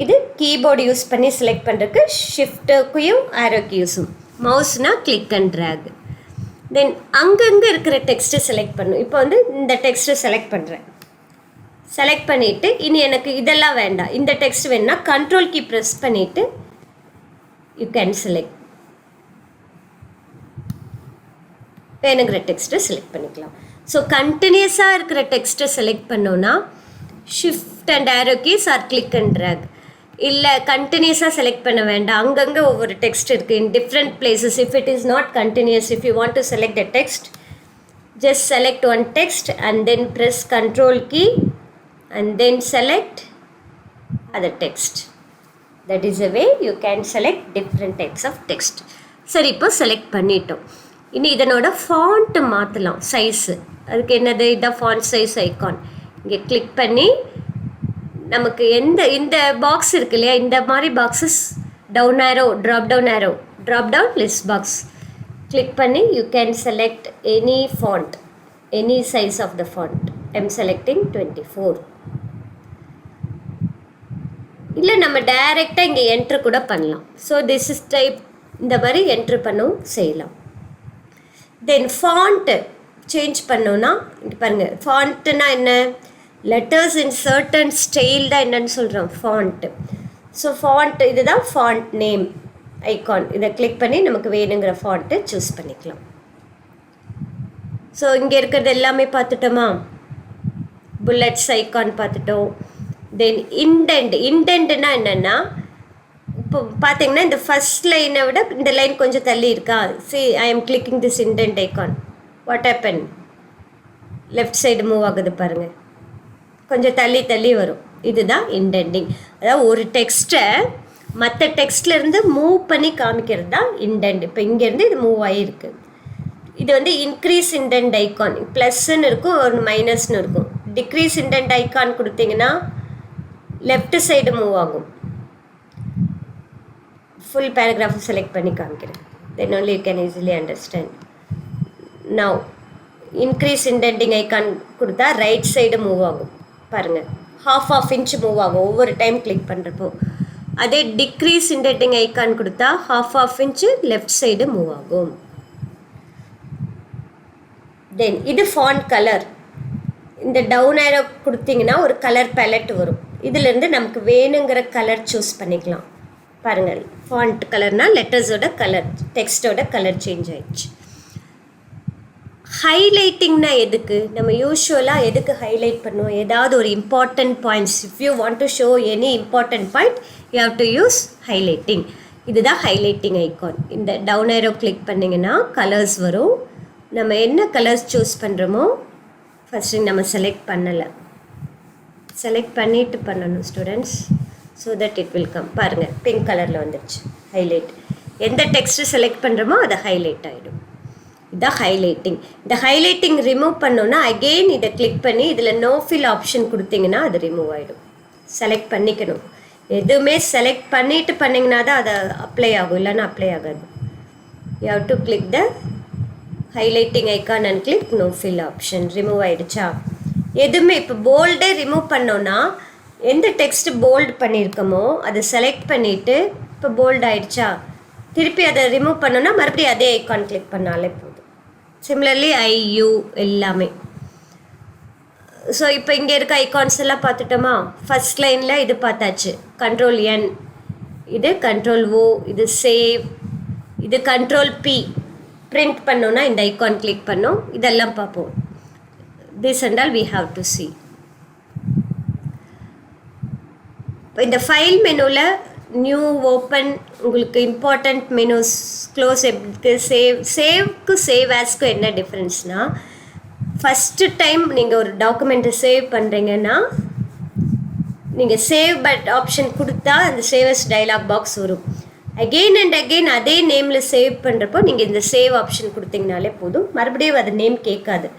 இது keyboard use பண்ணி select பண்ணுறதுக்கு ஷிஃப்ட்டுக்கையும் arrow கீஸும். மவுஸ்னால் கிளிக் அண்ட் ட்ராக். தென் அங்கங்கே இருக்கிற text select பண்ணும். இப்போ வந்து இந்த டெக்ஸ்ட்டு செலக்ட் பண்ணுறேன். செலக்ட் பண்ணிவிட்டு இனி எனக்கு இதெல்லாம் வேண்டாம், இந்த டெக்ஸ்ட் வேணுன்னா கண்ட்ரோல் கீ ப்ரெஸ் பண்ணிவிட்டு யூ கேன் செலக்ட், வேணுங்கிற டெக்ஸ்ட்டை செலக்ட் பண்ணிக்கலாம். ஸோ கண்டினியூஸாக இருக்கிற டெக்ஸ்ட்டை செலக்ட் பண்ணோன்னா shift and arrow keys or click and drag. இல்லை கண்டினியூஸாக செலக்ட் பண்ண வேண்டாம், அங்கங்கே ஒவ்வொரு டெக்ஸ்ட் இருக்குது in different places. If it is not continuous, if you want to select the text, just select one text and then press control key and then select other text. That is a way you can select different types of text. சரி, இப்போ select பண்ணிட்டோம். இனி இதனோட font மாற்றலாம், size. அதுக்கு என்னது, இதான் font size icon. இங்கே கிளிக் பண்ணி நமக்கு இந்த பாக்ஸ் இருக்கு இல்லையா, இந்த மாதிரி boxes down arrow, drop down list box click பண்ணி you can select any font, any size of the font. I'm selecting 24. இல்லை நம்ம டைரெக்டாக இங்கே என்ட்ரு கூட பண்ணலாம். ஸோ திஸ் இஸ் டைப், இந்த மாதிரி என்ட்ரு பண்ணவும் செய்யலாம். தென் ஃபாண்ட்டு சேஞ்ச் பண்ணோன்னா இங்கே பாருங்கள், ஃபாண்ட்டுனா என்ன, லெட்டர்ஸ் இன் சர்டன் ஸ்டைல் தான் என்னன்னு சொல்கிறோம் ஃபாண்ட்டு. ஸோ ஃபாண்ட் இதுதான் ஃபாண்ட் நேம் ஐக்கான். இதை கிளிக் பண்ணி நமக்கு வேணுங்கிற ஃபாண்ட்டு சூஸ் பண்ணிக்கலாம். ஸோ இங்கே இருக்கிறது எல்லாமே பார்த்துட்டோமா, புல்லட்ஸ் ஐக்கான் பார்த்துட்டோம். தென் இண்டென்ட்னா என்னென்னா, இப்போ பார்த்தீங்கன்னா இந்த ஃபஸ்ட் லைனை விட இந்த லைன் கொஞ்சம் தள்ளி இருக்கா. C I am clicking this indent icon, what happen, left side move ஆகுது பாருங்கள், கொஞ்சம் தள்ளி வரும். இதுதான் இண்டென்டிங். அதாவது ஒரு டெக்ஸ்ட்டை மற்ற டெக்ஸ்ட்லேருந்து மூவ் பண்ணி காமிக்கிறது தான் இண்டென்ட். இப்போ இங்கேருந்து இது மூவ் ஆகிருக்கு. இது வந்து இன்க்ரீஸ் இண்டென்ட் ஐக்கான், ப்ளஸ்ன்னு இருக்கும், ஒரு மைனஸ்ன்னு இருக்கும். டிக்ரீஸ் இண்டென்ட் ஐக்கான் கொடுத்தீங்கன்னா லெஃப்ட் சைடு மூவ் ஆகும். ஃபுல் பேராகிராஃப் செலக்ட் பண்ணி காமிக்கிறேன். தென் only you can easily understand. Now increase indenting icon கொடுத்தா ரைட் சைடு மூவ் ஆகும் பாருங்கள், ½ இன்ச் மூவ் ஆகும் ஒவ்வொரு டைம் கிளிக் பண்ணுறப்போ. அதே டிக்ரீஸ் இண்டென்டிங் ஐக்கான் கொடுத்தா ½ இன்ச்சு லெஃப்ட் சைடு மூவ் ஆகும். தென் இது ஃபாண்ட் கலர். இந்த டவுன் ஏரோ கொடுத்தீங்கன்னா ஒரு கலர் பேலட் வரும். இதிலேருந்து நமக்கு வேணுங்கிற கலர் சூஸ் பண்ணிக்கலாம். பாருங்கள், ஃபாண்ட் கலர்னால் லெட்டர்ஸோட கலர், டெக்ஸ்டோட கலர் சேஞ்ச் ஆயிடுச்சு. ஹைலைட்டிங்னா எதுக்கு, நம்ம யூஸ்வலாக எதுக்கு ஹைலைட் பண்ணுவோம், ஏதாவது ஒரு important points. If you want to show any important point you have to use highlighting. இதுதான் ஹைலைட்டிங் ஐக்கான். இந்த டவுன் ஏரோ கிளிக் பண்ணிங்கன்னா கலர்ஸ் வரும். நம்ம என்ன கலர்ஸ் சூஸ் பண்ணுறோமோ ஃபஸ்ட்டு நம்ம செலக்ட் பண்ணலை, செலக்ட் பண்ணிவிட்டு பண்ணணும் students, so that it will come. பாருங்கள், பிங்க் கலரில் வந்துடுச்சு ஹைலைட். எந்த டெக்ஸ்ட்டு செலக்ட் பண்ணுறோமோ அதை ஹைலைட் ஆகிடும். இதுதான் ஹைலைட்டிங். இந்த ஹைலைட்டிங் ரிமூவ் பண்ணோன்னா அகெயின் இதை கிளிக் பண்ணி இதில் நோ ஃபில் ஆப்ஷன் கொடுத்தீங்கன்னா அது ரிமூவ் ஆகிடும். செலக்ட் பண்ணிக்கணும். எதுவுமே செலக்ட் பண்ணிவிட்டு பண்ணிங்கன்னா தான் அதை அப்ளை ஆகும், இல்லைன்னா அப்ளை ஆகாது. You have to click the highlighting icon and click no fill option. Remove ஆகிடுச்சா. எதுவுமே இப்போ போல்டே ரிமூவ் பண்ணோன்னா எந்த டெக்ஸ்ட்டு போல்டு பண்ணியிருக்கோமோ அதை செலக்ட் பண்ணிவிட்டு இப்போ போல்டு ஆகிடுச்சா, திருப்பி அதை ரிமூவ் பண்ணோன்னா மறுபடியும் அதே ஐக்கான் கிளிக் பண்ணாலே போதும். சிமிலர்லி ஐயூ எல்லாமே. ஸோ இப்போ இங்கே இருக்க ஐக்கான்ஸ் எல்லாம் பார்த்துட்டோமா. ஃபஸ்ட் லைனில் இது பார்த்தாச்சு, கண்ட்ரோல் என், இது கண்ட்ரோல் ஓ, இது சேவ், இது கண்ட்ரோல் பி. பிரிண்ட் பண்ணோன்னா இந்த ஐக்கான் கிளிக் பண்ணோம், இதெல்லாம் பார்ப்போம். This and all we have to see. இப்போ இந்த ஃபைல் மெனுவில் நியூ, ஓப்பன், உங்களுக்கு இம்பார்ட்டண்ட் மெனுஸ், க்ளோஸ், எப்படி சேவ்க்கு சேவ் ஆஸ்க்கு என்ன டிஃப்ரென்ஸ்னால், ஃபஸ்ட்டு டைம் நீங்கள் ஒரு டாக்குமெண்ட்டை சேவ் பண்ணுறீங்கன்னா நீங்கள் சேவ் பட் ஆப்ஷன் கொடுத்தா அந்த சேவஸ் டயலாக் பாக்ஸ் வரும். அகெயின் அண்ட் அகெயின் அதே நேமில் சேவ் பண்ணுறப்போ நீங்கள் இந்த சேவ் ஆப்ஷன் கொடுத்தீங்கனாலே போதும், மறுபடியும் அது நேம் கேட்காது.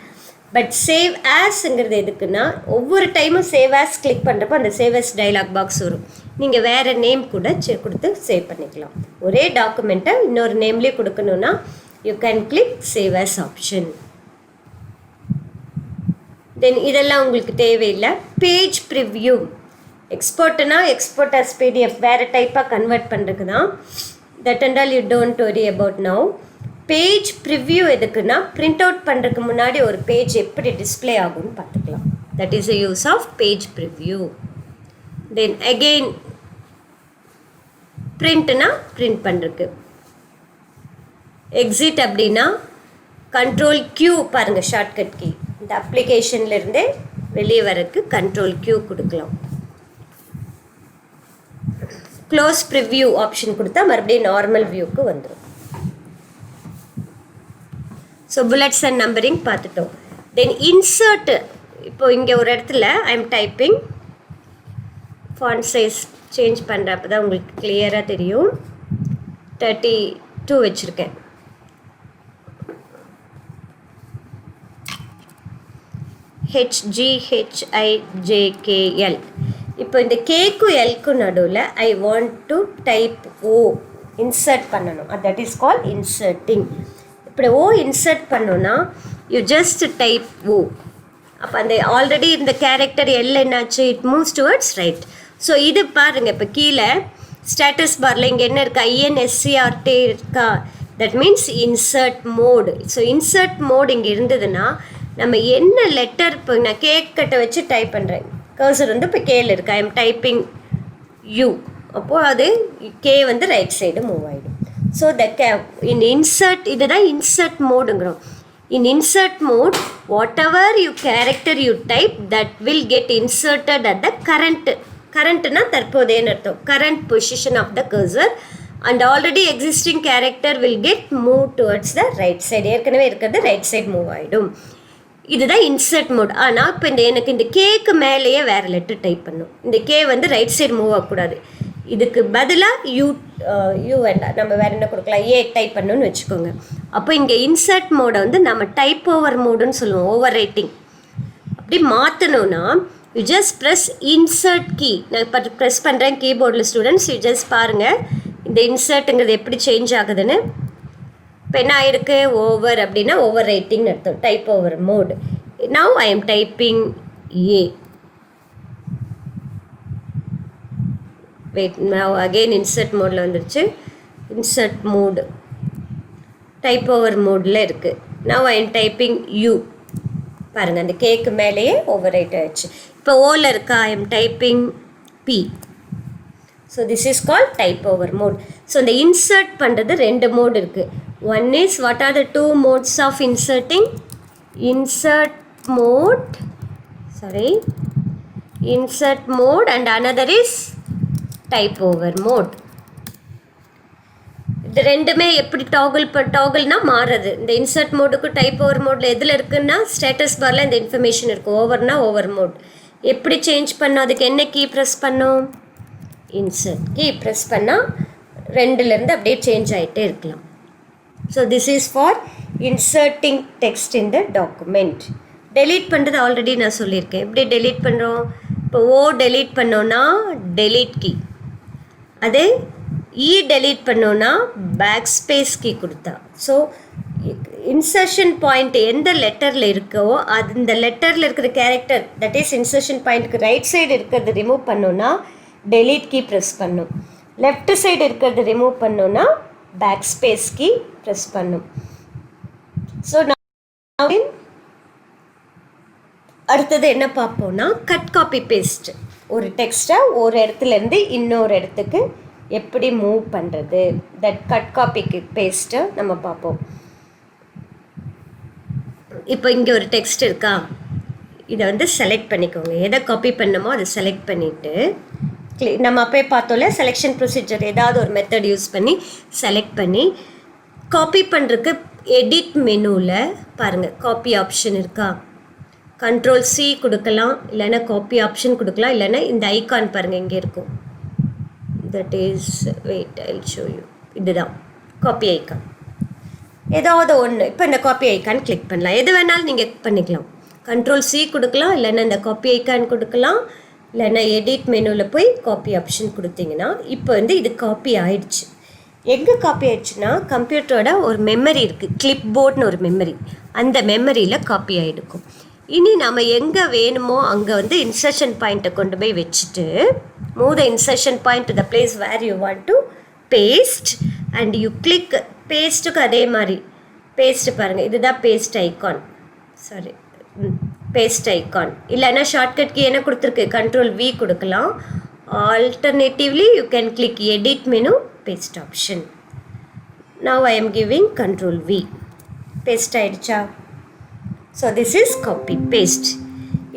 பட் சேவ் ஆஸ்ங்கிறது எதுக்குன்னா ஒவ்வொரு டைமும் சேவ் ஆஸ் கிளிக் பண்ணுறப்போ அந்த சேவ் ஆஸ் டயலாக் பாக்ஸ் வரும். நீங்கள் வேறு நேம் கூட கொடுத்து சேவ் பண்ணிக்கலாம். ஒரே டாக்குமெண்ட்டை இன்னொரு நேம்லேயே கொடுக்கணுன்னா you can click save as option. Then இதெல்லாம் உங்களுக்கு தேவையில்லை. பேஜ் ப்ரிவ்யூ எக்ஸ்போர்ட்னா எக்ஸ்போர்ட் அஸ் பிடிஎஃப் வேறு டைப்பாக கன்வெர்ட் பண்ணுறதுக்கு தான். That and all you don't worry about now. Page preview எதுக்குன்னா பிரிண்ட் அவுட் பண்ணுறதுக்கு முன்னாடி ஒரு பேஜ் எப்படி டிஸ்பிளே ஆகும்னு பார்த்துக்கலாம். That is a use of page preview. Then again பிரிண்ட்னா பிரிண்ட் பண்ணுறதுக்கு. எக்ஸிட் அப்படின்னா கண்ட்ரோல் Q பாருங்கள் ஷார்ட்கட் கீ. இந்த அப்ளிகேஷன்லேருந்தே வெளியே வரக்கு கண்ட்ரோல் Q கொடுக்கலாம். க்ளோஸ் ப்ரிவ்யூ ஆப்ஷன் கொடுத்தா மறுபடியும் நார்மல் வியூக்கு வந்துடும். ஸோ புல்லட்ஸ் அண்ட் நம்பரிங் பார்த்துட்டோம். தென் இன்சர்ட், இப்போ இங்கே ஒரு இடத்துல I am typing, font size change பண்ணுறப்ப தான் உங்களுக்கு கிளியராக தெரியும். 32 வச்சுருக்கேன். HGHIJKL. இப்போ இந்த கேக்கும் எல்க்கும் நடுவில் I want to type O insert பண்ணணும். That is call inserting. இப்படி ஓ இன்சர்ட் பண்ணோன்னா யூ ஜஸ்ட் டைப் ஓ. அப்போ அந்த ஆல்ரெடி இந்த கேரக்டர் எல் என்னாச்சு, it moves towards right. So இது பாருங்கள், இப்போ கீழே ஸ்டேட்டஸ் பாரில் இங்கே என்ன இருக்கா, INSCRT இருக்கா, that means insert mode. So insert mode இங்கே இருந்ததுன்னா நம்ம என்ன லெட்டர், இப்போ நான் கேக்கட்டை வச்சு டைப் பண்ணுறேன், கர்சர் வந்து இப்போ கேல இருக்கு, ஐ எம் டைப்பிங் யூ, அப்போது அது கே வந்து ரைட் சைடு மூவ் ஆகிடும். ஸோ இன் இன்சர்ட், இதுதான் இன்சர்ட் மோடுங்கிறோம். In insert mode whatever you character you type that will get inserted at the currentனா தற்போதையன்னு அர்த்தம், current position of the cursor and already existing character will get moved towards the right side. ஏற்கனவே இருக்கிறது right side move ஆகிடும். இதுதான் insert mode. ஆனால் இப்போ எனக்கு இந்த கேக்கு மேலேயே வேறு லெட்டர் டைப் பண்ணும். இந்த கே வந்து ரைட் சைடு மூவ் ஆகக்கூடாது. இதுக்கு பதிலாக யூ வேண்டாம், நம்ம வேறு என்ன கொடுக்கலாம், ஏ டைப் பண்ணணும்னு வச்சுக்கோங்க. அப்போ இங்கே இன்சர்ட் மோடை வந்து நம்ம டைப் ஓவர் மோடுன்னு சொல்லுவோம், ஓவர் ரைட்டிங். அப்படி மாற்றணும்னா you just press insert key. நான் இப்போ ப்ரெஸ் பண்ணுறேன் கீபோர்டில் ஸ்டூடெண்ட்ஸ், யூ ஜஸ்ட் பாருங்கள் இந்த இன்சர்ட்டுங்கிறது எப்படி சேஞ்ச் ஆகுதுன்னு. இப்போ என்ன ஆயிருக்கு, ஓவர் அப்படின்னா ஓவர் ரைட்டிங்னு அர்த்தம், type over mode. Now I am typing A. Wait, now again insert மோடில் வந்துருச்சு. இன்சர்ட் மோடு டைப் ஓவர் மோடில் இருக்குது. Now I am typing U. பாருங்கள் அந்த கேக்கு மேலேயே ஓவர் ரைட் ஆயிடுச்சு. இப்போ ஓவில் இருக்கா, I am typing B. So this is called type over mode. So இந்த இன்சர்ட் பண்ணுறது ரெண்டு மோடு இருக்குது. One is, what are the two modes of inserting? Insert mode, insert mode and another is type over mode. இது ரெண்டுமே எப்படி டாகிள்னா மாறுறது. இந்த insert மோடுக்கு டைப் ஓவர் மோடில் எதில் இருக்குன்னா ஸ்டேட்டஸ் பாரில் இந்த இன்ஃபர்மேஷன் இருக்கும். ஓவர்னா ஓவர் மோட். எப்படி சேஞ்ச் பண்ணோம், அதுக்கு என்ன கீ ப்ரெஸ் பண்ணோம், இன்சர்ட் கீ ப்ரெஸ் பண்ணால் ரெண்டுலேருந்து அப்படியே சேஞ்ச் ஆகிட்டே இருக்கலாம். So this is for inserting text in the document. Delete பண்ணுறது ஆல்ரெடி நான் சொல்லியிருக்கேன். எப்படி டெலீட் பண்ணுறோம், இப்போ ஓ டெலீட் பண்ணோன்னா டெலீட் கீ, அதே டெலீட் பண்ணோன்னா பேக் ஸ்பேஸ் கீ கொடுத்தா. ஸோ இன்சர்ஷன் பாயிண்ட் எந்த லெட்டரில் இருக்கோ அது இந்த லெட்டரில் இருக்கிற கேரக்டர், தட் இஸ் இன்சர்ஷன் பாயிண்ட்டுக்கு ரைட் சைடு இருக்கிறது ரிமூவ் பண்ணோன்னா டெலீட் கீ ப்ரெஸ் பண்ணும். லெஃப்ட் சைடு இருக்கிறது ரிமூவ் பண்ணோன்னா பேக் ஸ்பேஸ் கீ ப்ரெஸ் பண்ணும். ஸோ அடுத்தது என்ன பார்ப்போம்னா கட் காப்பி பேஸ்ட். ஒரு டெக்ஸ்ட்டை ஒரு இடத்துலேருந்து இன்னொரு இடத்துக்கு எப்படி மூவ் பண்ணுறது, தட் கட் காப்பிக்கு பேஸ்ட்டை நம்ம பார்ப்போம். இப்போ இங்கே ஒரு டெக்ஸ்ட் இருக்கா, இதை வந்து செலக்ட் பண்ணிக்கோங்க. எதை காப்பி பண்ணமோ அதை செலக்ட் பண்ணிவிட்டு நம்ம அப்போயே பார்த்தோம்ல செலெக்ஷன் ப்ரொசீஜர், ஏதாவது ஒரு மெத்தட் யூஸ் பண்ணி செலக்ட் பண்ணி காப்பி பண்ணுறதுக்கு எடிட் மெனுவில் பாருங்கள் காப்பி ஆப்ஷன் இருக்கா, கண்ட்ரோல் சி கொடுக்கலாம், இல்லைன்னா காப்பி ஆப்ஷன் கொடுக்கலாம், இல்லைன்னா இந்த ஐக்கான் பாருங்கள் இங்கே இருக்கும். That is wait I show you. இதுதான் காப்பி ஐக்கான். ஏதாவது ஒன்று இப்போ இந்த காப்பி ஐக்கான் கிளிக் பண்ணலாம். எது வேணாலும் நீங்கள் பண்ணிக்கலாம். கண்ட்ரோல் சி கொடுக்கலாம், இல்லைன்னா இந்த காப்பி ஐக்கான் கொடுக்கலாம், இல்லைன்னா எடிட் மெனுவில் போய் காப்பி ஆப்ஷன் கொடுத்தீங்கன்னா இப்போ வந்து இது காப்பி ஆயிடுச்சு. எங்கே காப்பி ஆயிடுச்சுன்னா கம்ப்யூட்டரோட ஒரு மெமரி இருக்குது, கிளிப் போர்டுன்னு ஒரு மெமரி, அந்த மெமரியில் காப்பி ஆகிடுக்கும். இனி நம்ம எங்கே வேணுமோ அங்கே வந்து இன்சர்ஷன் பாயிண்ட்டை கொண்டு போய் வச்சுட்டு move the insertion point to the place where you want to paste and you click. பேஸ்ட்டுக்கு அதே மாதிரி பேஸ்ட்டு பாருங்கள், இதுதான் paste icon, sorry paste icon. இல்லைன்னா ஷார்ட்கட் கீ என்ன கொடுத்துருக்கு, கண்ட்ரோல் வி கொடுக்கலாம். Alternatively you can click edit menu paste option. Now I am giving control V. Paste ஆகிடுச்சா? So this is copy paste.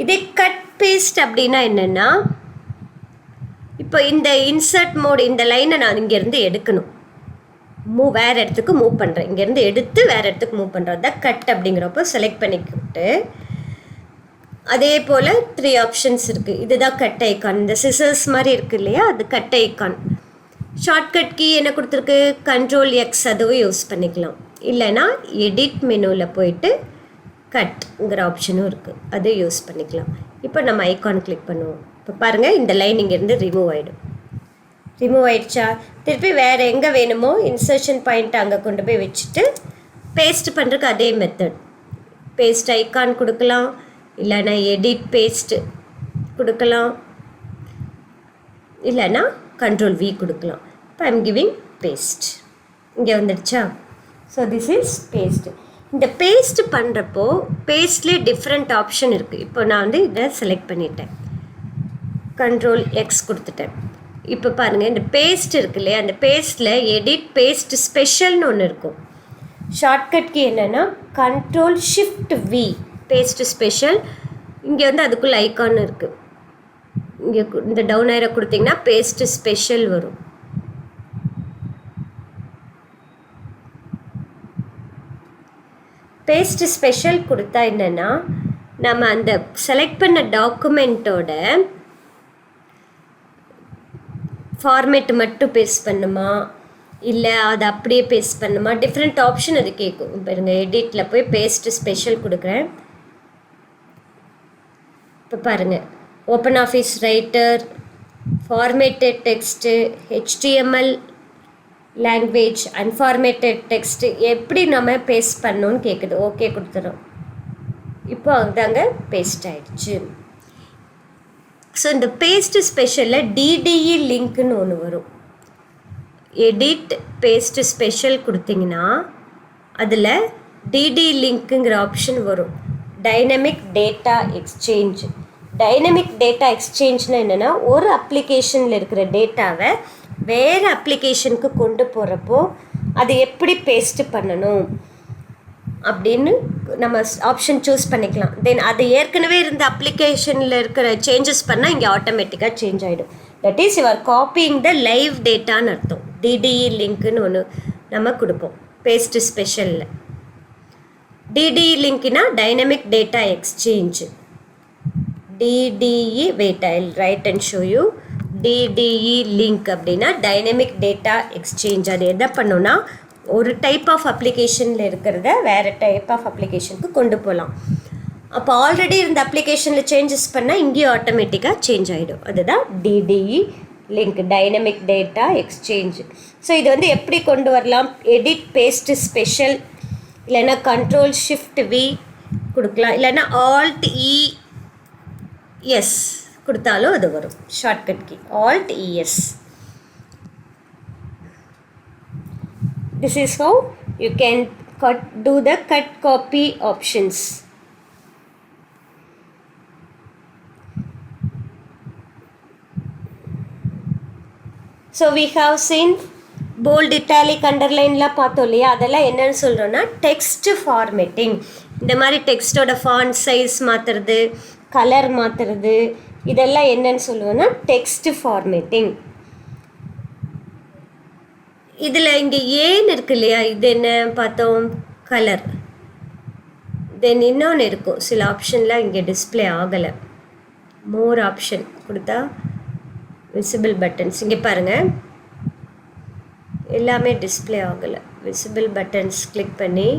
இதே கட் பேஸ்ட் அப்படின்னா என்னென்னா, இப்போ இந்த இன்சர்ட் மோட் இந்த லைனை நான் இங்கேருந்து எடுக்கணும், வேறு இடத்துக்கு மூவ் பண்ணுறேன், இங்கேருந்து எடுத்து வேறு இடத்துக்கு மூவ் பண்ணுறேன், அதான் கட் அப்படிங்கிறப்போ செலக்ட் பண்ணிக்கிட்டு அதே போல் 3 ஆப்ஷன்ஸ் இருக்குது. இதுதான் கட் ஐக்கான், இந்த சிசர்ஸ் மாதிரி இருக்குது இல்லையா, அது கட் ஐக்கான். ஷார்ட்கட் கீ என்ன கொடுத்துருக்கு, கண்ட்ரோல் எக்ஸ், அதுவும் யூஸ் பண்ணிக்கலாம். இல்லைன்னா எடிட் மெனுவில் போயிட்டு கட்ங்கிற ஆப்ஷனும் இருக்குது, அது யூஸ் பண்ணிக்கலாம். இப்போ நம்ம ஐக்கான் கிளிக் பண்ணுவோம். இப்போ பாருங்கள் இந்த லைன் இங்கேருந்து ரிமூவ் ஆகிடும். ரிமூவ் ஆகிடுச்சா? திருப்பி வேறு எங்கே வேணுமோ இன்சர்ஷன் பாயிண்ட் அங்கே கொண்டு போய் வச்சுட்டு பேஸ்ட் பண்ணுறதுக்கு அதே மெத்தட். பேஸ்ட் ஐக்கான் கொடுக்கலாம், இல்லைன்னா எடிட் பேஸ்ட் கொடுக்கலாம், இல்லைன்னா கண்ட்ரோல் வி கொடுக்கலாம். இப்போ ஐம் கிவிங் பேஸ்ட். இங்கே வந்துடுச்சா? So this is paste. இந்த பேஸ்ட் பண்ணுறப்போ பேஸ்ட்லேயே டிஃப்ரெண்ட் ஆப்ஷன் இருக்குது. இப்போ நான் வந்து இதை செலக்ட் பண்ணிட்டேன், கண்ட்ரோல் எக்ஸ் கொடுத்துட்டேன். இப்போ பாருங்கள் இந்த பேஸ்ட் இருக்கு இல்லையா, அந்த பேஸ்ட்டில் எடிட் பேஸ்ட் ஸ்பெஷல்னு ஒன்று இருக்கும். ஷார்ட்கட் கீ என்னென்னா control shift V, paste special. இங்கே வந்து அதுக்குள்ளே ஐக்கான் இருக்குது, இங்கே இந்த டவுன் ஏரோ கொடுத்தீங்கன்னா பேஸ்ட் ஸ்பெஷல் வரும். பேஸ்ட் ஸ்பெஷல் கொடுத்தா என்னென்னா, நம்ம அந்த செலக்ட் பண்ண டாக்குமெண்ட்டோட ஃபார்மேட் மட்டும் பேஸ்ட் பண்ணுமா, இல்லை அதை அப்படியே பேஸ்ட் பண்ணுமா, டிஃப்ரெண்ட் ஆப்ஷன் அது கேட்கும். பாருங்க எடிட்டில் போய் பேஸ்ட் ஸ்பெஷல் கொடுக்குறேன். இப்போ பாருங்கள் open office writer, formatted text, HTML language, unformatted text எப்படி நம்ம பேஸ்ட் பண்ணோன்னு கேட்குது. ஓகே கொடுத்துறோம். இப்போ அதாங்க பேஸ்ட் ஆகிடுச்சு. ஸோ இந்த பேஸ்ட் ஸ்பெஷலில் DDE லிங்க்குன்னு ஒன்று வரும். எடிட் பேஸ்ட் ஸ்பெஷல் கொடுத்தீங்கன்னா அதில் DDE லிங்க்குங்கிற ஆப்ஷன் வரும். Dynamic data exchange. Dynamic data எக்ஸ்சேஞ்ச்னால் என்னென்னா, ஒரு அப்ளிகேஷனில் இருக்கிற டேட்டாவை வேறு அப்ளிகேஷனுக்கு கொண்டு போகிறப்போ அதை எப்படி பேஸ்ட்டு பண்ணணும் அப்படின்னு நம்ம ஆப்ஷன் சூஸ் பண்ணிக்கலாம். தென் அது ஏற்கனவே இருந்த அப்ளிகேஷனில் இருக்கிற சேஞ்சஸ் பண்ணால் இங்கே ஆட்டோமேட்டிக்காக சேஞ்ச் ஆகிடும். That is you are copying the live டேட்டான்னு அர்த்தம். DDE லிங்க்குன்னு ஒன்று நம்ம கொடுப்போம் பேஸ்ட் ஸ்பெஷலில். DDE லிங்க்னா dynamic data exchange. DDE wait I will write and show you. DDE link அப்படின்னா டைனமிக் டேட்டா எக்ஸ்சேஞ்ச். அது எதை பண்ணோன்னா, ஒரு டைப் ஆஃப் அப்ளிகேஷனில் இருக்கிறத வேறு டைப் ஆஃப் அப்ளிகேஷனுக்கு கொண்டு போகலாம். அப்போ ஆல்ரெடி இருந்த அப்ளிகேஷனில் சேஞ்சஸ் பண்ணால் இங்கேயும் ஆட்டோமேட்டிக்காக சேஞ்ச் ஆகிடும். அதுதான் DDE link, dynamic data exchange. So இது வந்து எப்படி கொண்டு வரலாம், எடிட் பேஸ்ட் ஸ்பெஷல், இல்லைன்னா கண்ட்ரோல் ஷிஃப்ட் வி கொடுக்கலாம், இல்லைன்னா Alt ES கொடுத்தாலும் அது வரும். Shortcut key Alt ES. This is how you can do the cut copy options. So we have seen bold, italic, underlineலாம் பார்த்தோம் இல்லையா, அதெல்லாம் என்னன்னு சொல்கிறோன்னா டெக்ஸ்ட் ஃபார்மேட்டிங். இந்த மாதிரி டெக்ஸ்ட்டோட ஃபாண்ட் சைஸ் மாற்றுறது, கலர் மாற்றுறது, இதெல்லாம் என்னன்னு சொல்லுவோன்னா டெக்ஸ்ட் ஃபார்மேட்டிங். இதில் இங்கே ஏன்னு இருக்கு இல்லையா, இது என்ன பார்த்தோம், கலர். தென் இன்னொன்று இருக்கும், சில ஆப்ஷன்லாம் இங்கே டிஸ்பிளே ஆகலை. மோர் ஆப்ஷன் கொடுத்தா விசிபிள் பட்டன்ஸ் இங்கே பாருங்கள் எல்லாமே டிஸ்பிளே ஆகலை. விசிபிள் பட்டன்ஸ் கிளிக் பண்ணி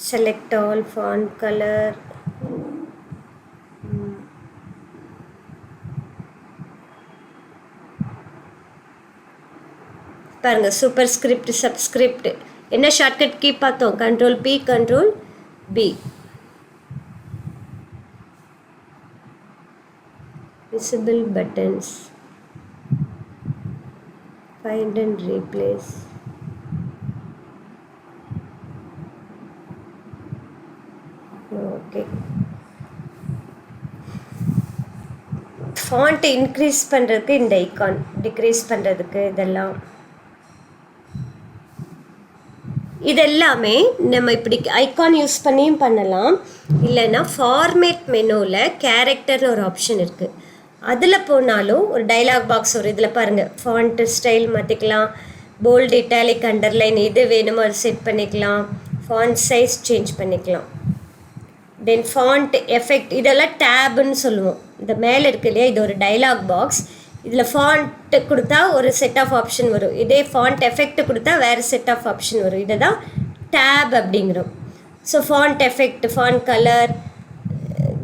செலக்ட் ஆல் ஃபாண்ட் கலர், பாருங்கள் சூப்பர் ஸ்கிரிப்ட் சப்ஸ்கிரிப்ட். என்ன ஷார்ட்கட் கீ பார்த்தோம்? Ctrl+P Ctrl+B. visible buttons, find and replace. Okay, font increase பண்ணுறதுக்கு இந்த ஐகான், டிக்ரீஸ் பண்ணுறதுக்கு இதெல்லாமே நம்ம இப்படி ஐகான் யூஸ் பண்ணியும் பண்ணலாம். இல்லைன்னா ஃபார்மேட் மெனுவில் கேரக்டர்னு ஒரு ஆப்ஷன் இருக்குது, அதில் போனாலும் ஒரு டைலாக் பாக்ஸ் வரும். இதில் பாருங்கள் ஃபாண்ட் ஸ்டைல் மாற்றிக்கலாம், போல்ட் இட்டாலிக் அண்டர்லைன் எது வேணுமோ அது செட் பண்ணிக்கலாம், ஃபாண்ட் சைஸ் சேஞ்ச் பண்ணிக்கலாம். தென் ஃபாண்ட் எஃபெக்ட், இதெல்லாம் டேபுன்னு சொல்லுவோம். இந்த மேலே இருக்கு இல்லையா, இது ஒரு டைலாக் பாக்ஸ். இதில் ஃபாண்ட்டு கொடுத்தா ஒரு செட் ஆஃப் ஆப்ஷன் வரும், இதே ஃபாண்ட் எஃபெக்ட் கொடுத்தா வேறு செட் ஆஃப் ஆப்ஷன் வரும். இதை தான் டேப் அப்படிங்கிறோம். So font effect, font colour,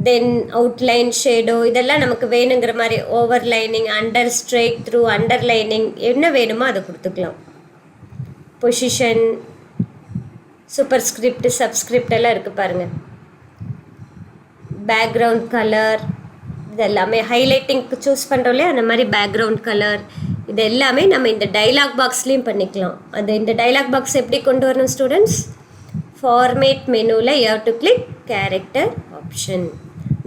then outline, shadow, இதெல்லாம் நமக்கு வேணுங்கிற மாதிரி overlining, under strike through, underlining என்ன வேணுமோ அதை கொடுத்துக்கலாம். பொசிஷன், சூப்பர் ஸ்கிரிப்ட் சப்ஸ்கிரிப்ட் எல்லாம் இருக்குது பாருங்கள். பேக்ரவுண்ட் கலர், இது எல்லாமே ஹைலைட்டிங்க்கு சூஸ் பண்ணுறோம் இல்லையா, அந்த மாதிரி பேக்ரவுண்ட் கலர், இது எல்லாமே நம்ம இந்த டைலாக் பாக்ஸ்லேயும் பண்ணிக்கலாம். அது இந்த டைலாக் பாக்ஸ் எப்படி கொண்டு வரணும் ஸ்டூடெண்ட்ஸ்? ஃபார்மேட் மெனுவில் you have to click character option.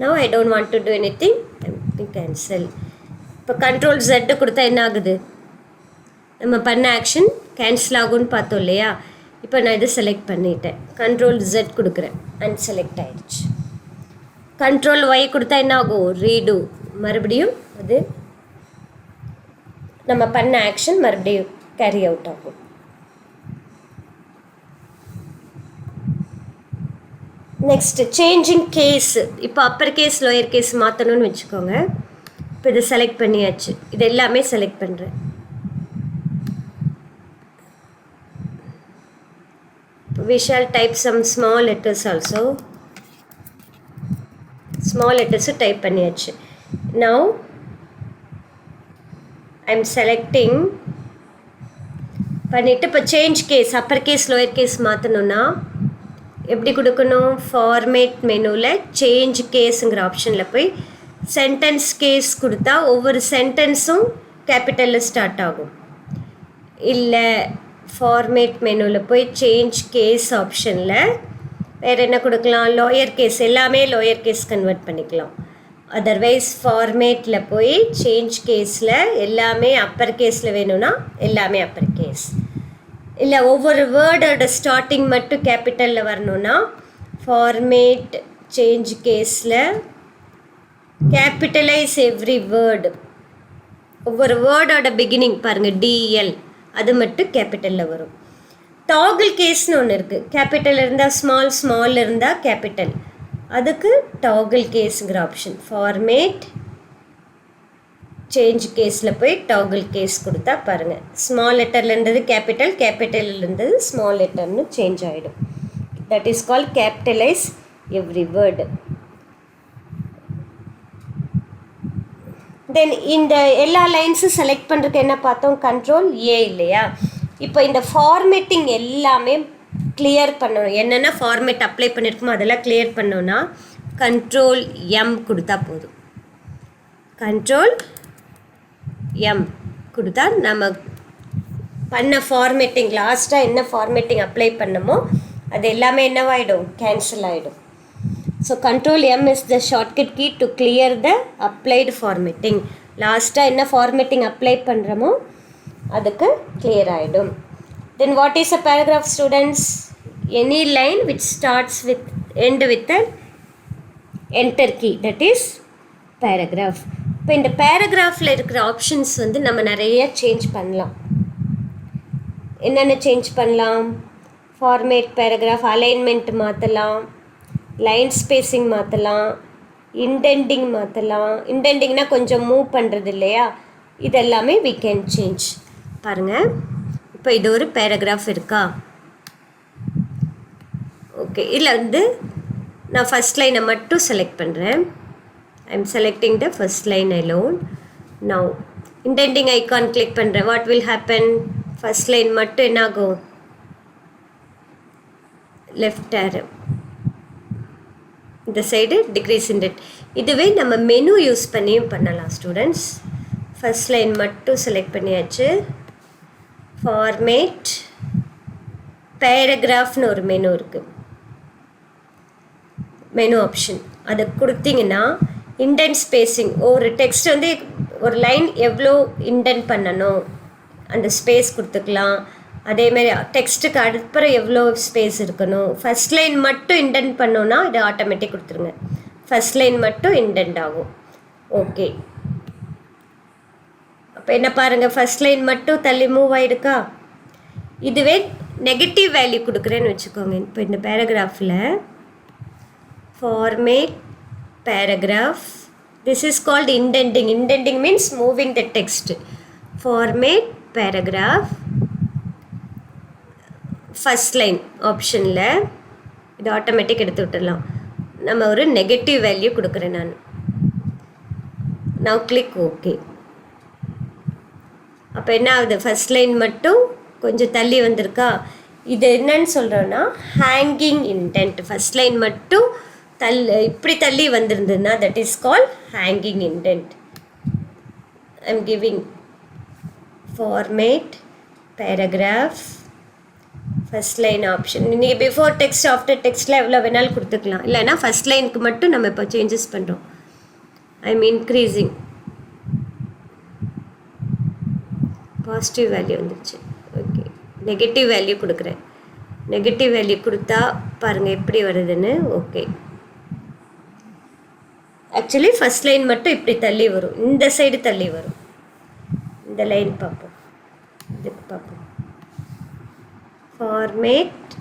Now I don't want to two anything, cancel. இப்போ Ctrl+Z கொடுத்தா என்ன ஆகுது? நம்ம பண்ண ஆக்ஷன் கேன்சல் ஆகும்னு பார்த்தோம் இல்லையா. இப்போ நான் இதை செலக்ட் பண்ணிட்டேன், Ctrl+Z கொடுக்குறேன், அன்செலக்ட் ஆயிடுச்சு. Ctrl+Y கொடுத்தா என்ன ஆகும்? ரீடு, மறுபடியும் அது நம்ம பண்ண ஆக்ஷன் மறுபடியும் கேரி அவுட் ஆகும். Next changing case. இப்போ அப்பர் கேஸ் லோயர் கேஸ் மாற்றணும்னு வச்சுக்கோங்க. இப்போ இதை செலக்ட் பண்ணியாச்சு, இது எல்லாமே செலக்ட் பண்ணுறேன். we shall type some small letters also. Small letters type பண்ணியாச்சு. Now I am selecting பண்ணிட்டு இப்போ change case, upper case lower case மாற்றணுன்னா எப்படி கொடுக்கணும்? ஃபார்மேட் மெனுவில் சேஞ்ச் கேஸுங்கிற ஆப்ஷனில் போய் சென்டென்ஸ் கேஸ் கொடுத்தா ஒவ்வொரு சென்டென்ஸும் கேபிட்டலில் ஸ்டார்ட் ஆகும். இல்லை ஃபார்மேட் மெனுவில் போய் சேஞ்ச் கேஸ் ஆப்ஷனில் வேறு என்ன கொடுக்கலாம்? லோயர் கேஸ், எல்லாமே லோயர் கேஸ் கன்வெர்ட் பண்ணிக்கலாம். அதர்வைஸ் ஃபார்மேட்டில் போய் சேஞ்ச் கேஸில் எல்லாமே அப்பர் கேஸில் வேணும்னா எல்லாமே அப்பர் கேஸ். இல்லை ஒவ்வொரு வேர்டோட ஸ்டார்டிங் மட்டும் கேபிட்டலில் வரணும்னா ஃபார்மேட் சேஞ்ச் கேஸில் கேபிட்டலைஸ் எவ்ரி வேர்டு. ஒவ்வொரு வேர்டோட பிகினிங் பாருங்கள், டிஎல், அது மட்டும் கேபிட்டலில் வரும். டாகிள் கேஸ்னு ஒன்று இருக்குது, கேபிட்டல் இருந்தால் ஸ்மால், ஸ்மால் இருந்தால் கேபிட்டல், அதுக்கு டாகிள் கேஸுங்கிற ஆப்ஷன். ஃபார்மேட் சேஞ்ச் கேஸில் போய் டாகிள் கேஸ் கொடுத்தா பாருங்கள், ஸ்மால் லெட்டரில் இருந்தது கேபிட்டல், கேபிட்டலில் இருந்தது ஸ்மால் லெட்டர்னு சேஞ்ச் ஆகிடும். That is called capitalize every word. Then இந்த எல்லா லைன்ஸும் செலக்ட் பண்ணுறதுக்கு என்ன பார்த்தோம்? Ctrl+A இல்லையா. இப்போ இந்த ஃபார்மேட்டிங் எல்லாமே கிளியர் பண்ணணும். என்னென்ன ஃபார்மேட் அப்ளை பண்ணியிருக்கோமோ அதெல்லாம் கிளியர் பண்ணோன்னா Ctrl+M கொடுத்தா போதும். Ctrl+M கொடுத்தா நம்ம பண்ண ஃபார்மேட்டிங், லாஸ்ட்டாக என்ன ஃபார்மேட்டிங் அப்ளை பண்ணமோ அது எல்லாமே என்னவாயிடும்? கேன்சல் ஆகிடும். So Ctrl+M is the shortcut key to clear the applied formatting. லாஸ்ட்டாக என்ன ஃபார்மேட்டிங் அப்ளை பண்ணுறோமோ அதுக்கு clear ஆகிடும். Then what is a paragraph, students? Any line which starts with, end with an enter key, that is paragraph. இப்போ இந்த பேராகிராஃபில் இருக்கிற options நம்ம நிறைய சேஞ்ச் பண்ணலாம். என்னென்ன சேஞ்ச் பண்ணலாம்? ஃபார்மேட் பேராகிராஃப், அலைன்மெண்ட் மாற்றலாம், லைன் ஸ்பேஸிங் மாற்றலாம், இண்டெண்டிங் மாற்றலாம். இண்டெண்டிங்னா கொஞ்சம் மூவ் பண்ணுறது இல்லையா, இதெல்லாமே we can change. பாருங்கள், இப்போ இது ஒரு பேராகிராஃப் இருக்கா? ஓகே, இதில் வந்து நான் ஃபஸ்ட் லைனை மட்டும் செலக்ட் பண்ணுறேன். I am selecting the first line alone. Now indenting icon click பண்ணுறேன். What will happen? First line மட்டும் என்ன ஆகும்? லெஃப்ட் arrow இந்த சைடு டிக்ரீஸ் இண்டென்ட். இதுவே நம்ம மெனு யூஸ் பண்ணியும் பண்ணலாம் ஸ்டூடெண்ட்ஸ். ஃபஸ்ட் லைன் மட்டும் செலக்ட் பண்ணியாச்சு. ஃபார்மேட் பேராகிராஃப்னு ஒரு மெனு இருக்குது, மெனு ஆப்ஷன். அதை கொடுத்தீங்கன்னா இண்டென்ட் ஸ்பேஸிங், ஒரு டெக்ஸ்ட் வந்து ஒரு லைன் எவ்வளோ இண்டென்ட் பண்ணணும் அந்த ஸ்பேஸ் கொடுத்துக்கலாம். அதேமாதிரி டெக்ஸ்ட்டுக்கு அடுப்புறம் எவ்வளோ ஸ்பேஸ் இருக்கணும். ஃபஸ்ட் லைன் மட்டும் இண்டென்ட் பண்ணோன்னா இது ஆட்டோமேட்டிக் கொடுத்துருங்க. ஃபஸ்ட் லைன் மட்டும் இண்டென்ட் ஆகும். ஓகே, அப்போ என்ன பாருங்கள், ஃபஸ்ட் லைன் மட்டும் தள்ளி மூவ் ஆகிடுக்கா? இதுவே நெகட்டிவ் வேல்யூ கொடுக்குறேன்னு வச்சுக்கோங்க. இப்போ இந்த பேராகிராஃபில் format paragraph, this is called indenting. Indenting means moving the text. Format paragraph, first line ஆப்ஷனில் இது ஆட்டோமேட்டிக் எடுத்து விட்டுடலாம். நம்ம ஒரு நெகட்டிவ் வேல்யூ கொடுக்குறேன் நான். now click OK. அப்போ என்ன ஆகுது? ஃபஸ்ட் லைன் மட்டும் கொஞ்சம் தள்ளி வந்திருக்கா? இது என்னன்னு சொல்கிறோன்னா ஹேங்கிங் இண்டென்ட். ஃபஸ்ட் லைன் மட்டும் இப்படி தள்ளி வந்திருந்ததுன்னா that is called hanging indent. I am giving format paragraph first line option. நீங்கள் பிஃபோர் டெக்ஸ்ட் ஆஃப்டர் டெக்ஸ்ட்டில் எவ்வளோ வேணாலும் கொடுத்துக்கலாம். இல்லைன்னா ஃபஸ்ட் லைனுக்கு மட்டும் நம்ம இப்போ சேஞ்சஸ் பண்ணுறோம். I am increasing. Positive value வந்துருச்சு. ஓகே, நெகட்டிவ் வேல்யூ கொடுக்குறேன். நெகட்டிவ் வேல்யூ கொடுத்தா பாருங்கள் எப்படி வருதுன்னு. ஓகே, ஆக்சுவலி ஃபஸ்ட் லைன் மட்டும் இப்படி தள்ளி வரும், இந்த சைடு தள்ளி வரும். இந்த லைன் பார்ப்போம், இதுக்கு பார்ப்போம். Format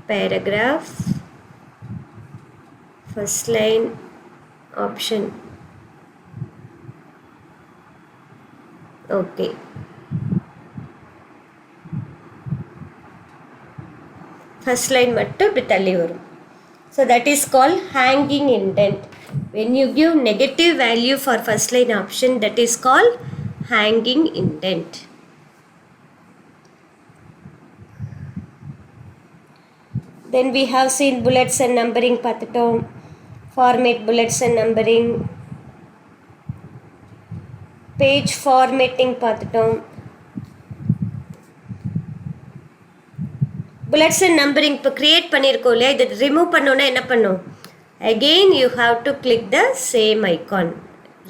paragraph first line option. Okay, first line மட்டும் இப்படி தள்ளி வரும். So that is called hanging indent. When you give negative value for first line option, that is called hanging indent. Then we have seen bullets and numbering பார்த்துட்டோம். Format bullets and numbering, page formatting பார்த்துட்டோம். bullets and numbering இப்போ create பண்ணியிருக்கோம் இல்லையா, இதை remove பண்ணோன்னா என்ன பண்ணும்? Again you have to click the same icon,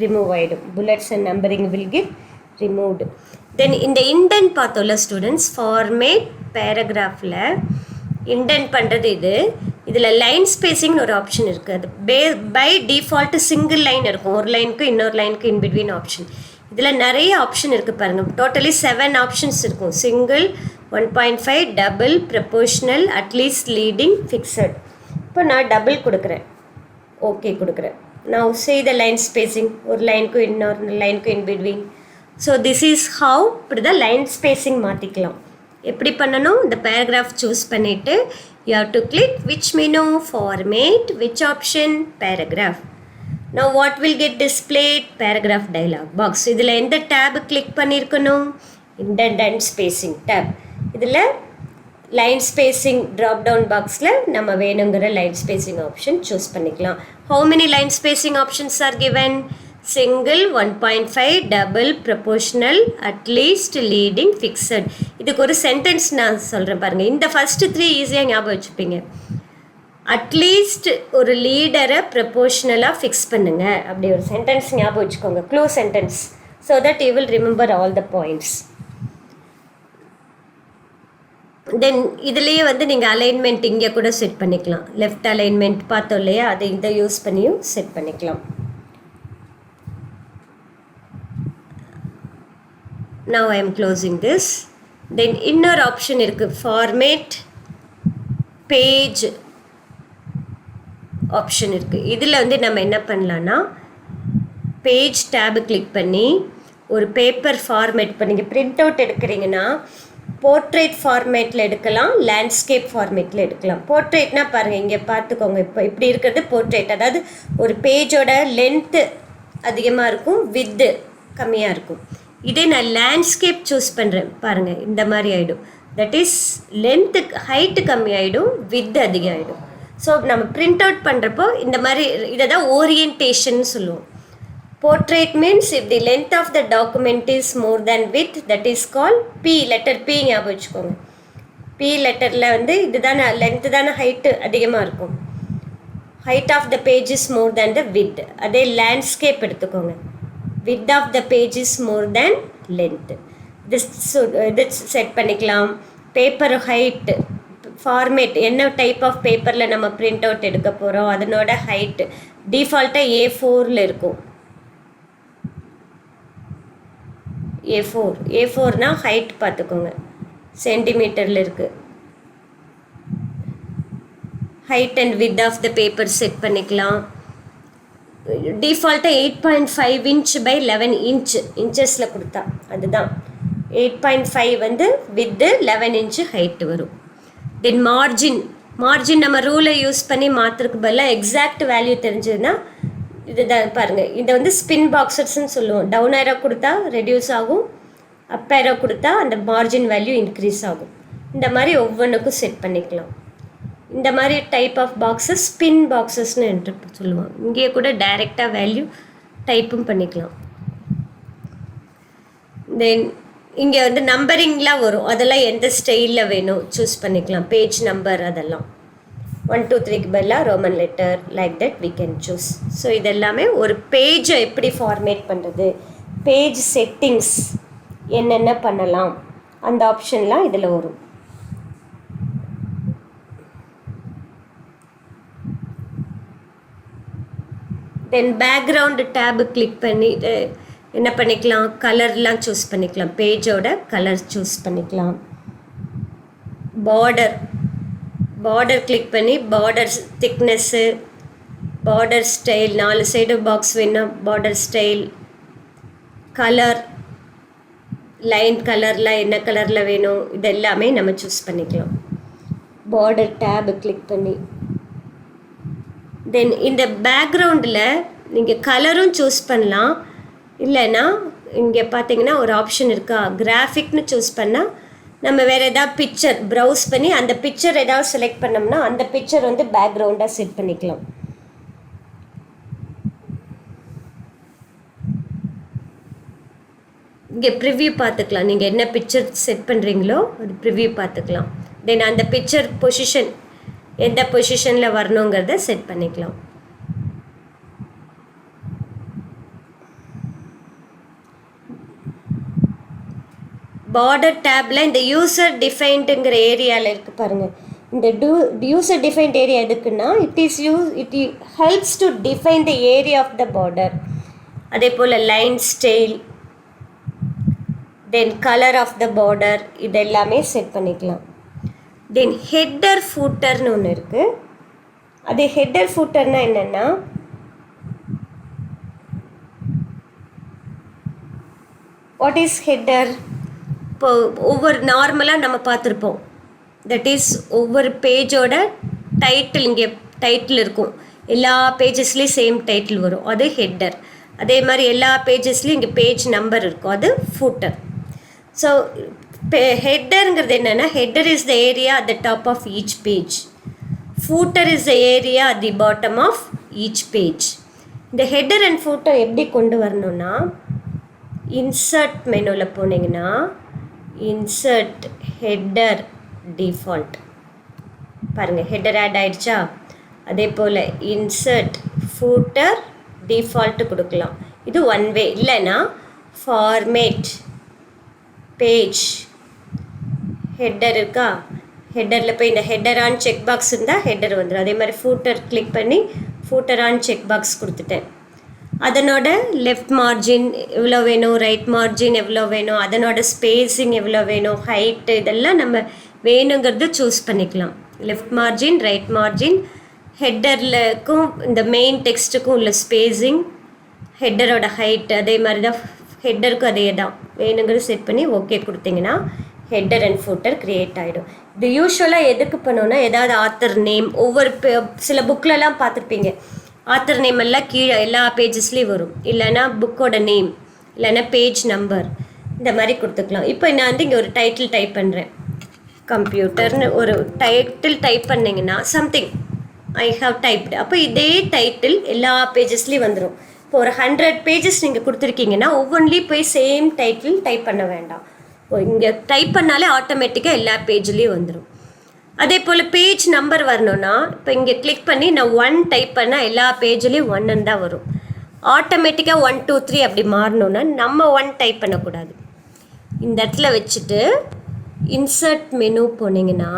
remove ஆயிடும். bullets and numbering will get removed. Then இந்த indent பார்த்தோம்ல ஸ்டூடெண்ட்ஸ், ஃபார்மேட் பேராகிராஃபில் indent பண்ணுறது இது. இதில் லைன் ஸ்பேஸிங்னு ஒரு ஆப்ஷன் இருக்குது. அது பை டிஃபால்ட்டு சிங்கிள் லைன் இருக்கும், ஒரு லைனுக்கு இன்னொரு லைனுக்கு இன்பிட்வீன் ஆப்ஷன். இதில் நிறைய ஆப்ஷன் இருக்குது பாருங்கள். டோட்டலி 7 ஆப்ஷன்ஸ் இருக்கும். Single, 1.5, double, proportional, at least, leading, fixed. இப்போ நான் டபுள் கொடுக்குறேன், ஓகே கொடுக்குறேன். நான் see the line spacing, ஒரு லைனுக்கு இன்னொரு லைனுக்கு in between. So this is how இப்படி தான் லைன் ஸ்பேஸிங் மாற்றிக்கலாம். எப்படி பண்ணணும்? இந்த பேராகிராஃப் சூஸ் பண்ணிவிட்டு you have to click which menu, format, which option, paragraph. Now what will get displayed? Paragraph dialog box. இதில் எந்த டேப் கிளிக் பண்ணியிருக்கணும்? indent and spacing tab. இதில் லைன் ஸ்பேஸிங் ட்ராப் டவுன் பாக்ஸில் நம்ம வேணுங்கிற லைன் ஸ்பேஸிங் ஆப்ஷன் சூஸ் பண்ணிக்கலாம். How many line spacing options are given? Single, 1.5, double, proportional, at least, leading, fixed. இதுக்கு ஒரு சென்டென்ஸ் நான் சொல்கிறேன் பாருங்கள். இந்த ஃபஸ்ட்டு 3 ஈஸியாக ஞாபகம் வச்சுப்பீங்க. அட்லீஸ்ட் ஒரு லீடரை ப்ரொபோஷ்னலாக ஃபிக்ஸ் பண்ணுங்க, அப்படி ஒரு சென்டென்ஸ் ஞாபகம் வச்சுக்கோங்க, clue sentence. So that you will remember all the points. Then இதுலேயே வந்து நீங்கள் அலைன்மெண்ட் இங்கே கூட செட் பண்ணிக்கலாம். லெஃப்ட் அலைன்மெண்ட் பார்த்தோம் இல்லையா, அதை இதை யூஸ் பண்ணியும் செட் பண்ணிக்கலாம். Now I am closing this. Then இன்னொரு ஆப்ஷன் இருக்குது, ஃபார்மேட் பேஜ் ஆப்ஷன் இருக்குது. இதில் வந்து நம்ம என்ன பண்ணலான்னா பேஜ் டேபு கிளிக் பண்ணி ஒரு பேப்பர் ஃபார்மேட் இப்போ நீங்கள் பிரிண்ட் அவுட் எடுக்கிறீங்கன்னா போர்ட்ரேட் ஃபார்மேட்டில் எடுக்கலாம், லேண்ட்ஸ்கேப் ஃபார்மேட்டில் எடுக்கலாம். போர்ட்ரேட்னா பாருங்கள், இங்கே பார்த்துக்கோங்க, இப்போ இப்படி இருக்கிறது போர்ட்ரேட். அதாவது ஒரு பேஜோட லென்த்து அதிகமாக இருக்கும், வித்து கம்மியாக இருக்கும். இதே நான் லேண்ட்ஸ்கேப் சூஸ் பண்ணுறேன் பாருங்கள், இந்த மாதிரி ஆகிடும். தட் இஸ் லென்த்து ஹைட்டு கம்மி ஆகிடும், வித்து அதிகம் ஆகிடும். ஸோ நம்ம பிரிண்ட் அவுட் பண்ணுறப்போ இந்த மாதிரி இதை தான் ஓரியன்டேஷன் சொல்லுவோம். Portrait means if the length of the document is more than width, that is called P, letter P ஞாபகம் வச்சுக்கோங்க. P லெட்டரில் வந்து இதுதானே லென்த்து தானே ஹைட்டு அதிகமாக இருக்கும். Height of the page is more than the width. அதே லேண்ட்ஸ்கேப் எடுத்துக்கோங்க, width of the page is more than length. இது செட் பண்ணிக்கலாம். பேப்பர் ஹைட்டு ஃபார்மேட், என்ன டைப் ஆஃப் பேப்பரில் நம்ம பிரிண்ட் அவுட் எடுக்க போகிறோம் அதனோட ஹைட்டு டிஃபால்ட்டாக A4 இருக்கும். A4 ஹைட் பார்த்துக்கோங்க, சென்டிமீட்டரில் இருக்குது. Height and width of the paper set பண்ணிக்கலாம். டிஃபால்ட்டாக 8.5 inch by 11 inch இன்ச்சஸில் கொடுத்தா அதுதான் 8.5 வந்து வித்து 11 inch ஹைட்டு வரும். தென் மார்ஜின் நம்ம ரூலை யூஸ் பண்ணி மாற்றுறதுக்கு பதிலாக எக்ஸாக்ட் வேல்யூ தெரிஞ்சதுன்னா இதுதான் பாருங்கள், இதை வந்து ஸ்பின் பாக்ஸர்ஸ்ன்னு சொல்லுவோம். டவுன் ஏரோ கொடுத்தா ரெடியூஸ் ஆகும், அப் ஏரோ கொடுத்தா அந்த மார்ஜின் வேல்யூ இன்க்ரீஸ் ஆகும். இந்த மாதிரி ஒவ்வொன்றுக்கும் செட் பண்ணிக்கலாம். இந்த மாதிரி டைப் ஆஃப் பாக்ஸஸ் ஸ்பின் பாக்ஸஸ்ன்னு என்று சொல்லுவோம். இங்கேயே கூட டைரெக்டாக வேல்யூ டைப்பும் பண்ணிக்கலாம். தென் இங்கே வந்து நம்பரிங்லாம் வரும், அதெல்லாம் எந்த ஸ்டைலில் வேணும் சூஸ் பண்ணிக்கலாம். பேஜ் நம்பர் அதெல்லாம் 1 2 3க்கு பதிலாக roman letter, like that we can choose. So இதெல்லாமே ஒரு பேஜை எப்படி ஃபார்மேட் பண்ணுறது, பேஜ் செட்டிங்ஸ் என்னென்ன பண்ணலாம், அந்த ஆப்ஷன்லாம் இதில் வரும். தென் பேக்ரவுண்டு டேபு கிளிக் பண்ணி என்ன பண்ணிக்கலாம், கலர்லாம் சூஸ் பண்ணிக்கலாம். பேஜோட கலர் சூஸ் பண்ணிக்கலாம். பார்டர் கிளிக் பண்ணி border thickness, border style, 4 side box வேணும், பார்டர் ஸ்டைல், கலர், லைன் கலரில் என்ன கலரில் வேணும் இது எல்லாமே நம்ம சூஸ் பண்ணிக்கலாம். பார்டர் டேபு கிளிக் பண்ணி தென் இந்த பேக்ரவுண்டில் நீங்கள் கலரும் சூஸ் பண்ணலாம். இல்லைன்னா இங்கே பார்த்தீங்கன்னா ஒரு ஆப்ஷன் இருக்கா, கிராஃபிக்னு சூஸ் பண்ணால் நம்ம வேறு எதாவது பிக்சர் ப்ரௌஸ் பண்ணி அந்த பிக்சர் ஏதாவது செலக்ட் பண்ணோம்னா அந்த பிக்சர் வந்து பேக்ரவுண்டாக செட் பண்ணிக்கலாம். இங்கே ப்ரிவ்யூ பார்த்துக்கலாம், நீங்கள் என்ன பிக்சர் செட் பண்ணுறீங்களோ அது ப்ரிவ்யூ பார்த்துக்கலாம். தென் அந்த பிக்சர் பொசிஷன் எந்த பொசிஷனில் வரணுங்கிறத செட் பண்ணிக்கலாம். பார்டர் டேப்பில் இந்த யூசர் டிஃபைன்டுங்கிற ஏரியாவில் இருக்குது பாருங்கள். இந்த யூசர் டிஃபைன்ட் ஏரியா எதுக்குன்னா it helps to define the area of the border. அதே போல் line style, then colour of the border, இது எல்லாமே செட் பண்ணிக்கலாம். தென் ஹெட்டர் ஃபூட்டர்னு ஒன்று இருக்குது. அது ஹெட்டர் ஃபூட்டர்னால் என்னென்னா வாட் இஸ் ஹெட்டர்? இப்போ ஒவ்வொரு நார்மலாக நம்ம பார்த்துருப்போம், தட் இஸ் ஒவ்வொரு பேஜோட டைட்டில், இங்கே டைட்டில் இருக்கும், எல்லா பேஜஸ்லேயும் சேம் டைட்டில் வரும், அது ஹெட்டர். அதே மாதிரி எல்லா பேஜஸ்லேயும் இங்கே பேஜ் நம்பர் இருக்கும், அது ஃபூட்டர். ஸோ ஹெட்டருங்கிறது என்னென்னா, header is the area at the top of each page, footer is the area at the bottom of each page. இந்த ஹெட்டர் அண்ட் ஃபூட்டர் எப்படி கொண்டு வரணும்னா, இன்சர்ட் மெனுவில் போனீங்கன்னா இன்சர்ட் ஹெட்டர் டிஃபால்ட் பாருங்கள், ஹெட்டர் ஆட் ஆகிடுச்சா. அதே போல் இன்சர்ட் ஃபூட்டர் டிஃபால்ட்டு கொடுக்கலாம். இது ஒன் வே. இல்லைன்னா ஃபார்மேட் பேஜ் ஹெட்டர் இருக்கா, ஹெட்டரில் போய் இந்த ஹெட்டர் ஆன் செக் பாக்ஸ் இருந்தால் ஹெட்டர் வந்துடும். அதே மாதிரி ஃபூட்டர் கிளிக் பண்ணி ஃபூட்டர் ஆன் செக் பாக்ஸ் கொடுத்துட்டேன். அதனோட லெஃப்ட் மார்ஜின் எவ்வளோ வேணும், ரைட் மார்ஜின் எவ்வளோ வேணும், அதனோட ஸ்பேஸிங் எவ்வளோ வேணும், ஹைட்டு, இதெல்லாம் நம்ம வேணுங்கிறது சூஸ் பண்ணிக்கலாம். லெஃப்ட் மார்ஜின், ரைட் மார்ஜின், ஹெட்டர்லக்கும் இந்த மெயின் டெக்ஸ்ட்டுக்கும் உள்ள ஸ்பேஸிங், ஹெட்டரோட ஹைட் அதே மாதிரி தான், ஹெட்டருக்கும் அதே தான். வேணுங்கிறது செட் பண்ணி ஓகே கொடுத்தீங்கன்னா ஹெட்டர் அண்ட் ஃபூட்டர் க்ரியேட் ஆகிடும். இது யூஸ்வலாக எதுக்கு பண்ணோன்னா, ஏதாவது ஆத்தர் நேம் ஒவ்வொரு சில புக்கிலலாம் பார்த்துருப்பீங்க, ஆத்தர் நேம் எல்லாம் கீழே எல்லா பேஜஸ்லேயும் வரும், இல்லைன்னா புக்கோட நேம், இல்லைன்னா பேஜ் நம்பர், இந்த மாதிரி கொடுத்துக்கலாம். இப்போ நான் வந்து இங்கே ஒரு டைட்டில் டைப் பண்ணுறேன், கம்ப்யூட்டர்னு ஒரு டைட்டில் டைப் பண்ணிங்கன்னா சம்திங் ஐ ஹாவ் டைப்டு, அப்போ இதே டைட்டில் எல்லா பேஜஸ்லேயும் வந்துடும். இப்போ ஒரு 100 பேஜஸ் நீங்கள் கொடுத்துருக்கீங்கன்னா ஒவ்வொன்றிலையும் போய் சேம் டைட்டில் டைப் பண்ண வேண்டாம். இங்கே டைப் பண்ணாலே ஆட்டோமேட்டிக்காக எல்லா பேஜ்லேயும் வந்துடும். அதே போல் பேஜ் நம்பர் வரணும்னா இப்போ இங்கே கிளிக் பண்ணி நான் 1 டைப் பண்ணால் எல்லா பேஜ்லேயும் 1 தான் வரும். ஆட்டோமேட்டிக்காக 1 2 3 அப்படி மாறணுன்னா நம்ம 1 டைப் பண்ணக்கூடாது. இந்த இடத்துல வச்சுட்டு இன்சர்ட் மெனு போனீங்கன்னா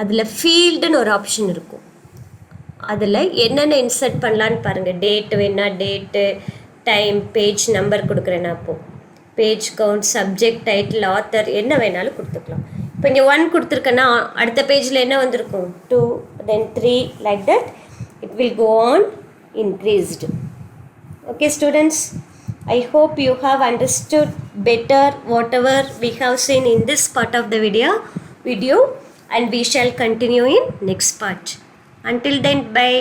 அதில் ஃபீல்டுன்னு ஒரு ஆப்ஷன் இருக்கும். அதில் என்னென்ன இன்சர்ட் பண்ணலான்னு பாருங்கள். டேட்டு வேணா டேட்டு, டைம், பேஜ் நம்பர் கொடுக்குறேன்னா அப்போது page count, subject, title, author என்ன வேணாலும் கொடுத்துக்கலாம். இப்போ இங்கே 1 கொடுத்துருக்கேன்னா அடுத்த பேஜில் என்ன வந்திருக்கும் 2, then 3, like that it will go on increased. Okay students, I hope you have understood better whatever we have seen in this part of the video, and we shall continue in next part. Until then, bye.